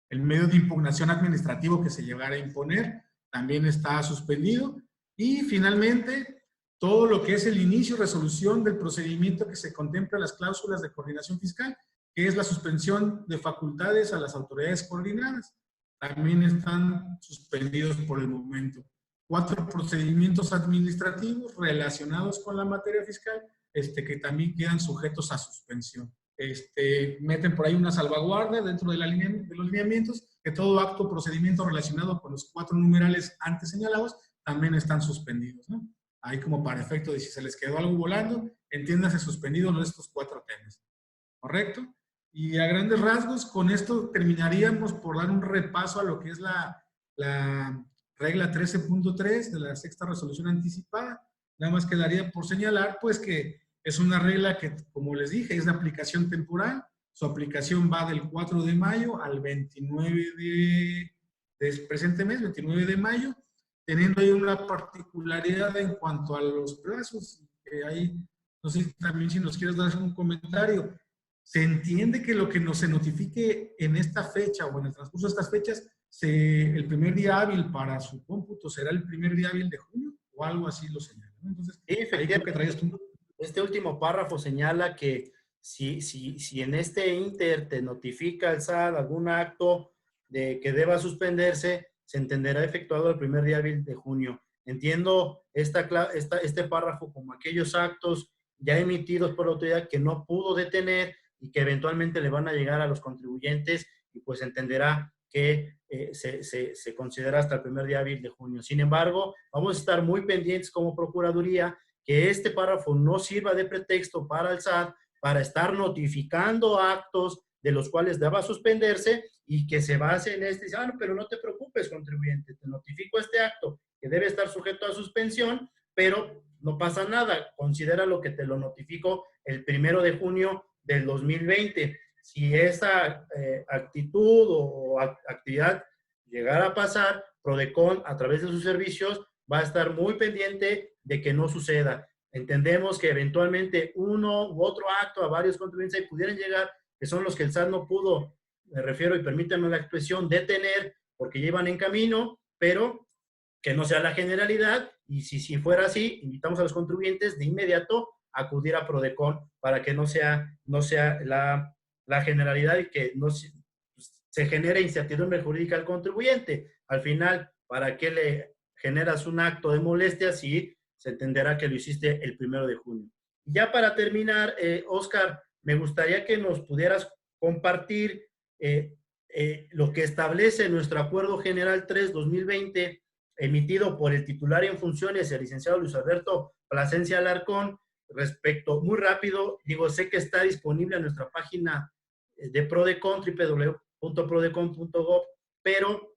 el medio de impugnación administrativo que se llegara a imponer, también está suspendido. Y, finalmente, todo lo que es el inicio y resolución del procedimiento que se contempla en las cláusulas de coordinación fiscal, que es la suspensión de facultades a las autoridades coordinadas, también están suspendidos por el momento. 4 procedimientos administrativos relacionados con la materia fiscal que también quedan sujetos a suspensión. Meten por ahí una salvaguardia dentro de los lineamientos, que todo acto o procedimiento relacionado con los 4 numerales antes señalados también están suspendidos, ¿no? Ahí como para efecto de si se les quedó algo volando, entiéndase suspendidos estos 4 temas. ¿Correcto? Y a grandes rasgos, con esto terminaríamos por dar un repaso a lo que es la regla 13.3 de la sexta resolución anticipada. Nada más quedaría por señalar, pues, que es una regla que, como les dije, es de aplicación temporal. Su aplicación va del 4 de mayo al 29 de presente mes, 29 de mayo, teniendo ahí una particularidad en cuanto a los plazos. Ahí, no sé también si nos quieres dar un comentario. Se entiende que lo que se notifique en esta fecha o en el transcurso de estas fechas, el primer día hábil para su cómputo será el primer día hábil de junio o algo así lo señala, ¿no? Entonces, Sí, ahí creo que traías tú. Este último párrafo señala que si en este inter te notifica el SAT algún acto de que deba suspenderse, se entenderá efectuado el primer día hábil de junio. Entiendo este párrafo como aquellos actos ya emitidos por la autoridad que no pudo detener y que eventualmente le van a llegar a los contribuyentes, y pues entenderá que se considera hasta el primer día hábil de junio. Sin embargo, vamos a estar muy pendientes como Procuraduría que este párrafo no sirva de pretexto para el SAT para estar notificando actos de los cuales deba suspenderse, y que se base en este. No, pero no te preocupes, contribuyente, te notifico este acto que debe estar sujeto a suspensión, pero no pasa nada, considera lo que te lo notifico el 1 de junio del 2020. Si esa actitud o actividad llegara a pasar, Prodecon, a través de sus servicios, va a estar muy pendiente de que no suceda. Entendemos que eventualmente uno u otro acto a varios contribuyentes ahí pudieran llegar, que son los que el SAT no pudo, me refiero, y permítanme la expresión, detener porque llevan en camino, pero que no sea la generalidad. Y si fuera así, invitamos a los contribuyentes de inmediato a acudir a Prodecon para que no sea la generalidad y que no se genere incertidumbre jurídica al contribuyente. Al final, ¿para qué le generas un acto de molestia si se entenderá que lo hiciste el 1 de junio? Y ya para terminar, Oscar, me gustaría que nos pudieras compartir lo que establece nuestro Acuerdo General 3-2020, emitido por el titular en funciones, el licenciado Luis Alberto Plasencia Alarcón, respecto, muy rápido, sé que está disponible en nuestra página de Prodecon, www.prodecon.gov, pero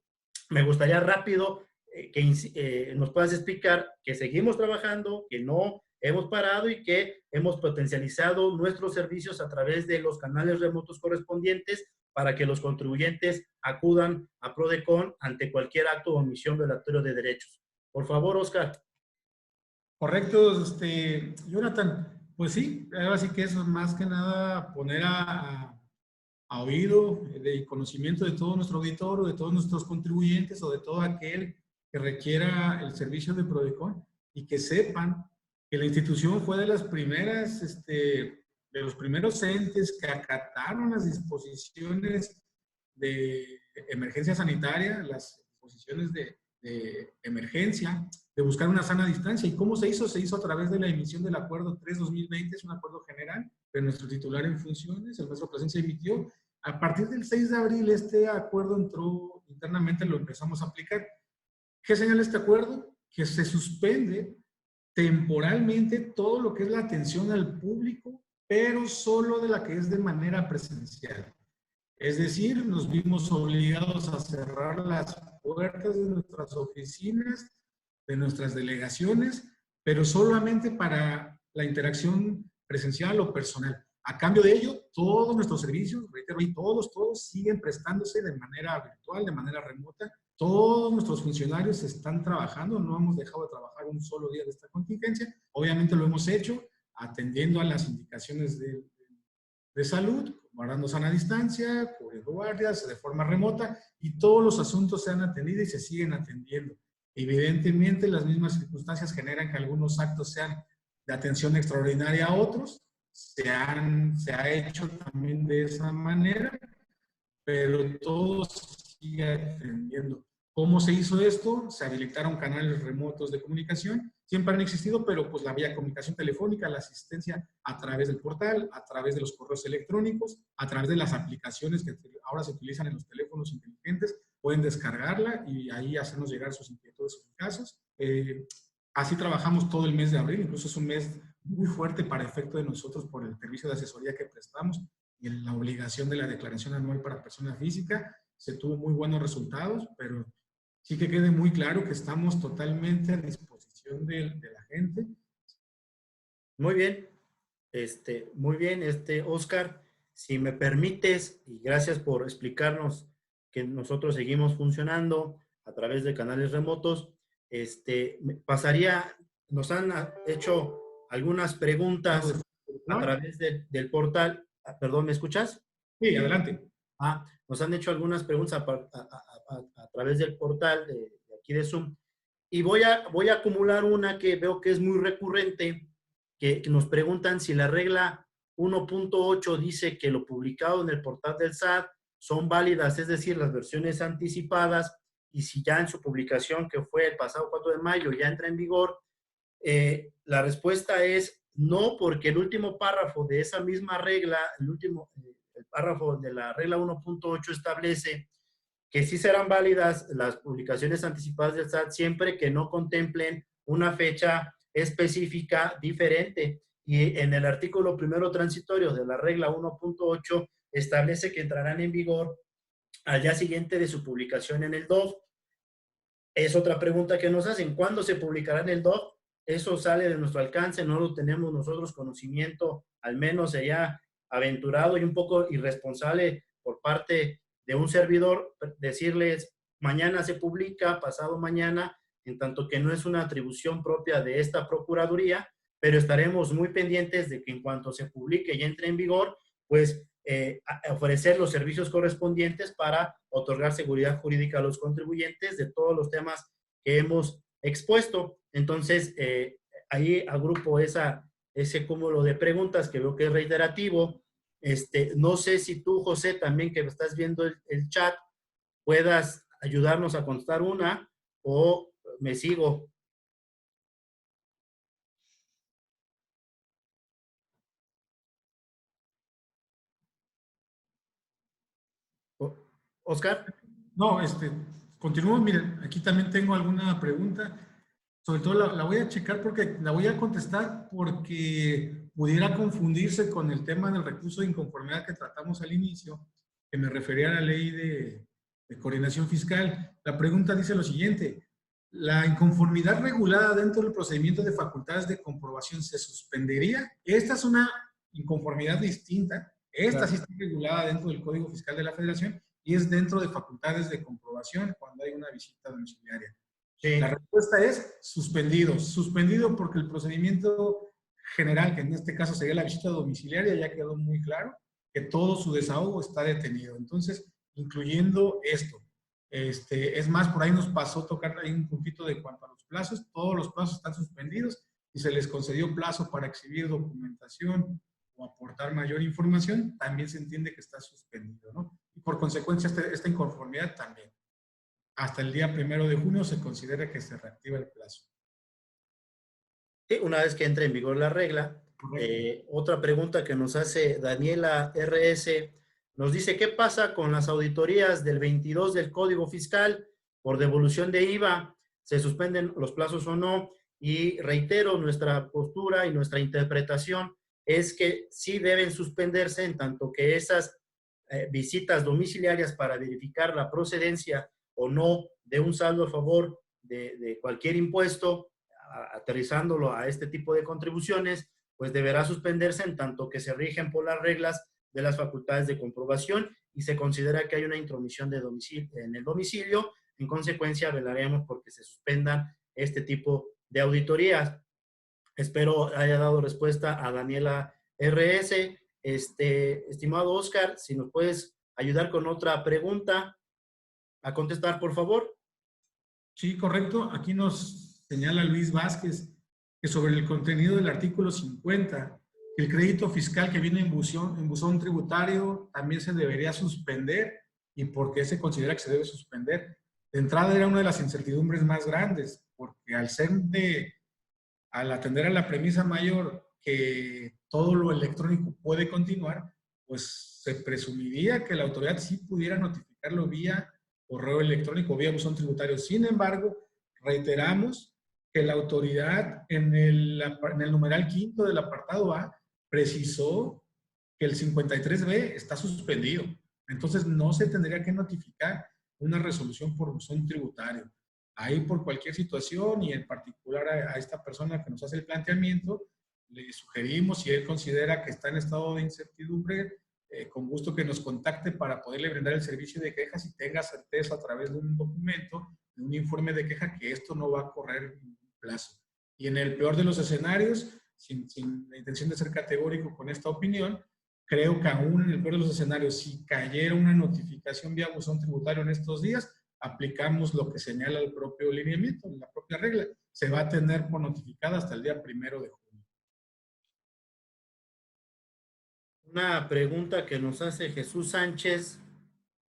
me gustaría rápido que nos puedas explicar que seguimos trabajando, que no hemos parado y que hemos potencializado nuestros servicios a través de los canales remotos correspondientes para que los contribuyentes acudan a Prodecon ante cualquier acto o omisión violatorio de derechos. Por favor, Oscar. Correcto, Jonathan. Pues sí, ahora sí que eso es más que nada poner a oído, de conocimiento de todo nuestro auditor o de todos nuestros contribuyentes o de todo aquel que requiera el servicio de Prodecon, y que sepan que la institución fue de las primeras, de los primeros entes que acataron las disposiciones de emergencia sanitaria, las disposiciones de emergencia, de buscar una sana distancia. ¿Y cómo se hizo? Se hizo a través de la emisión del Acuerdo 3-2020, es un acuerdo general, de nuestro titular en funciones, el maestro Plasencia, emitió. A partir del 6 de abril, este acuerdo entró internamente, lo empezamos a aplicar. ¿Qué señala este acuerdo? Que se suspende temporalmente todo lo que es la atención al público, pero solo de la que es de manera presencial. Es decir, nos vimos obligados a cerrar las puertas de nuestras oficinas, de nuestras delegaciones, pero solamente para la interacción presencial o personal. A cambio de ello, todos nuestros servicios, reitero, y todos siguen prestándose de manera virtual, de manera remota. Todos nuestros funcionarios están trabajando, no hemos dejado de trabajar un solo día de esta contingencia. Obviamente lo hemos hecho atendiendo a las indicaciones de salud, guardando sana distancia, cubriendo guardias de forma remota, y todos los asuntos se han atendido y se siguen atendiendo. Evidentemente, las mismas circunstancias generan que algunos actos sean de atención extraordinaria a otros. Se ha hecho también de esa manera, pero todo se sigue atendiendo. ¿Cómo se hizo esto? Se habilitaron canales remotos de comunicación. Siempre han existido, pero pues la vía comunicación telefónica, la asistencia a través del portal, a través de los correos electrónicos, a través de las aplicaciones que ahora se utilizan en los teléfonos inteligentes, pueden descargarla y ahí hacernos llegar sus inquietudes, sus casos. Así trabajamos todo el mes de abril, incluso es un mes muy fuerte para efecto de nosotros por el servicio de asesoría que prestamos y la obligación de la declaración anual para persona física. Se tuvo muy buenos resultados, pero sí que quede muy claro que estamos totalmente a disposición de la gente. Muy bien, Oscar, si me permites, y gracias por explicarnos que nosotros seguimos funcionando a través de canales remotos, nos han hecho algunas preguntas a través del portal. Perdón, ¿me escuchas? Sí, adelante. Nos han hecho algunas preguntas a través del portal de aquí de Zoom. Y voy a acumular una que veo que es muy recurrente, que nos preguntan si la regla 1.8 dice que lo publicado en el portal del SAT son válidas, es decir, las versiones anticipadas, y si ya en su publicación, que fue el pasado 4 de mayo, ya entra en vigor. La respuesta es no, porque el último párrafo de esa misma regla, el párrafo de la regla 1.8 establece que sí serán válidas las publicaciones anticipadas del SAT siempre que no contemplen una fecha específica diferente. Y en el artículo primero transitorio de la regla 1.8 establece que entrarán en vigor al día siguiente de su publicación en el DOF. Es otra pregunta que nos hacen. ¿Cuándo se publicará en el DOF? Eso sale de nuestro alcance, no lo tenemos nosotros conocimiento, al menos sería aventurado y un poco irresponsable por parte de un servidor decirles mañana se publica, pasado mañana, en tanto que no es una atribución propia de esta Procuraduría, pero estaremos muy pendientes de que en cuanto se publique y entre en vigor, pues ofrecer los servicios correspondientes para otorgar seguridad jurídica a los contribuyentes de todos los temas que hemos expuesto. Entonces, ahí agrupo ese cúmulo de preguntas que veo que es reiterativo. No sé si tú, José, también que estás viendo el chat, puedas ayudarnos a contestar una o me sigo. Oscar. No, continúo. Miren, aquí también tengo alguna pregunta. Sobre todo la voy a checar porque la voy a contestar porque pudiera confundirse con el tema del recurso de inconformidad que tratamos al inicio, que me refería a la ley de coordinación fiscal. La pregunta dice lo siguiente: ¿la inconformidad regulada dentro del procedimiento de facultades de comprobación se suspendería? Esta es una inconformidad distinta. Esta sí está regulada dentro del Código Fiscal de la Federación y es dentro de facultades de comprobación cuando hay una visita domiciliaria. Sí. La respuesta es suspendido. Suspendido porque el procedimiento general, que en este caso sería la visita domiciliaria, ya quedó muy claro que todo su desahogo está detenido. Entonces, incluyendo esto. Es más, por ahí nos pasó tocar ahí un puntito de cuanto a los plazos. Todos los plazos están suspendidos y se les concedió plazo para exhibir documentación o aportar mayor información, también se entiende que está suspendido, ¿no? Y por consecuencia, esta inconformidad también. Hasta el día 1 de junio se considera que se reactiva el plazo. Sí, una vez que entre en vigor la regla. Otra pregunta que nos hace Daniela RS, nos dice, ¿qué pasa con las auditorías del 22 del Código Fiscal por devolución de IVA? se suspenden los plazos o no. Y reitero, nuestra postura y nuestra interpretación es que sí deben suspenderse en tanto que esas visitas domiciliarias para verificar la procedencia o no de un saldo a favor de cualquier impuesto, aterrizándolo a este tipo de contribuciones, pues deberá suspenderse en tanto que se rigen por las reglas de las facultades de comprobación y se considera que hay una intromisión de domicilio, en el domicilio. En consecuencia, velaremos porque se suspendan este tipo de auditorías. Espero haya dado respuesta a Daniela RS. Estimado Oscar, si nos puedes ayudar con otra pregunta a contestar, por favor. Sí, correcto. Aquí nos señala Luis Vázquez que sobre el contenido del artículo 50, el crédito fiscal que viene en buzón tributario también se debería suspender. ¿Y por qué se considera que se debe suspender? De entrada era una de las incertidumbres más grandes, porque al atender a la premisa mayor que todo lo electrónico puede continuar, pues se presumiría que la autoridad sí pudiera notificarlo vía correo electrónico, vía buzón tributario. Sin embargo, reiteramos que la autoridad en el numeral quinto del apartado A precisó que el 53B está suspendido. Entonces, no se tendría que notificar una resolución por buzón tributario. Ahí, por cualquier situación, y en particular a esta persona que nos hace el planteamiento, le sugerimos, si él considera que está en estado de incertidumbre, con gusto que nos contacte para poderle brindar el servicio de quejas y tenga certeza a través de un documento, de un informe de queja, que esto no va a correr ningún plazo. Y en el peor de los escenarios, sin la intención de ser categórico con esta opinión, creo que aún en el peor de los escenarios, si cayera una notificación vía buzón tributario en estos días, aplicamos lo que señala el propio lineamiento, la propia regla. Se va a tener por notificada hasta el día 1 de junio. Una pregunta que nos hace Jesús Sánchez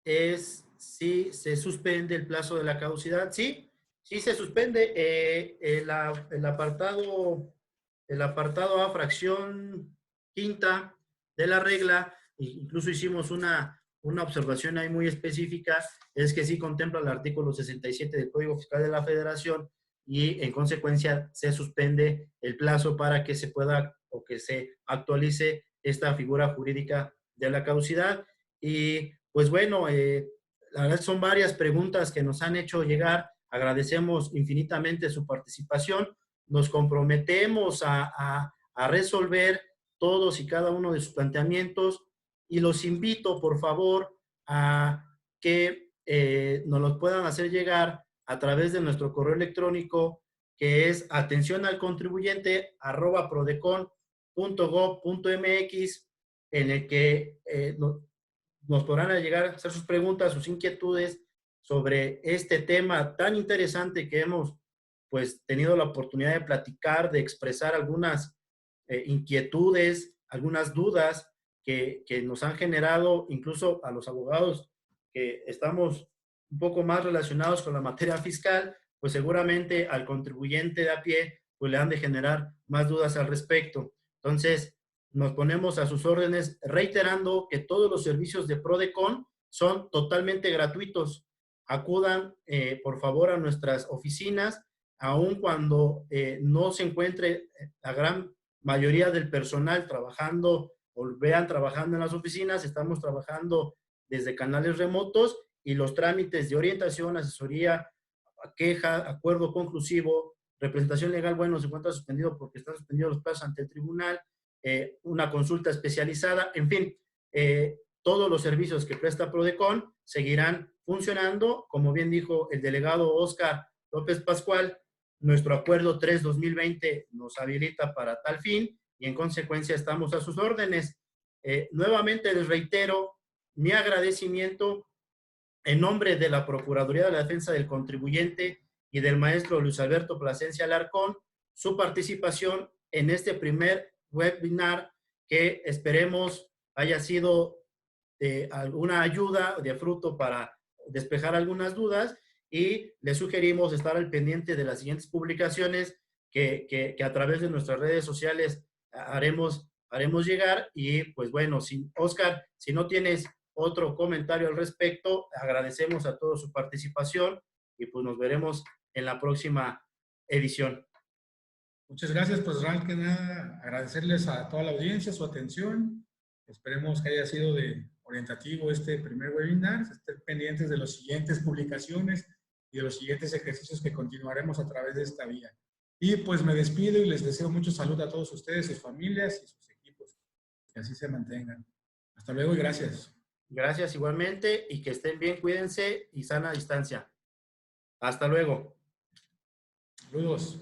es si se suspende el plazo de la caducidad. Sí, sí se suspende. El apartado A, fracción quinta de la regla, incluso hicimos una observación ahí muy específica, es que sí contempla el artículo 67 del Código Fiscal de la Federación y en consecuencia se suspende el plazo para que se pueda o que se actualice esta figura jurídica de la caducidad. Y pues bueno, la verdad son varias preguntas que nos han hecho llegar. Agradecemos infinitamente su participación. Nos comprometemos a resolver todos y cada uno de sus planteamientos y los invito, por favor, a que nos los puedan hacer llegar a través de nuestro correo electrónico, que es atención@prodecon.gov.mx, en el que nos podrán llegar a hacer sus preguntas, sus inquietudes sobre este tema tan interesante que hemos pues tenido la oportunidad de platicar, de expresar algunas inquietudes, algunas dudas que nos han generado incluso a los abogados que estamos un poco más relacionados con la materia fiscal, pues seguramente al contribuyente de a pie pues le han de generar más dudas al respecto. Entonces, nos ponemos a sus órdenes reiterando que todos los servicios de Prodecon son totalmente gratuitos. Acudan, por favor, a nuestras oficinas, aun cuando no se encuentre la gran mayoría del personal trabajando o vean trabajando en las oficinas. Estamos trabajando desde canales remotos y los trámites de orientación, asesoría, queja, acuerdo conclusivo, representación legal, bueno, se encuentra suspendido porque están suspendidos los plazos ante el tribunal, una consulta especializada, en fin, todos los servicios que presta Prodecon seguirán funcionando. Como bien dijo el delegado Oscar López Pascual, nuestro acuerdo 3-2020 nos habilita para tal fin y en consecuencia estamos a sus órdenes. Nuevamente les reitero mi agradecimiento en nombre de la Procuraduría de la Defensa del Contribuyente y del maestro Luis Alberto Plasencia Alarcón, su participación en este primer webinar que esperemos haya sido de alguna ayuda, de fruto para despejar algunas dudas, y les sugerimos estar al pendiente de las siguientes publicaciones que a través de nuestras redes sociales haremos llegar. Y pues bueno, Oscar, si no tienes otro comentario al respecto, agradecemos a todos su participación y pues nos veremos en la próxima edición. Muchas gracias, pues realmente que nada, agradecerles a toda la audiencia su atención. Esperemos que haya sido de orientativo este primer webinar. Estén pendientes de las siguientes publicaciones y de los siguientes ejercicios que continuaremos a través de esta vía. Y pues me despido y les deseo mucho salud a todos ustedes, sus familias y sus equipos. Que así se mantengan. Hasta luego y gracias. Gracias igualmente y que estén bien, cuídense y sana distancia. Hasta luego. Saludos.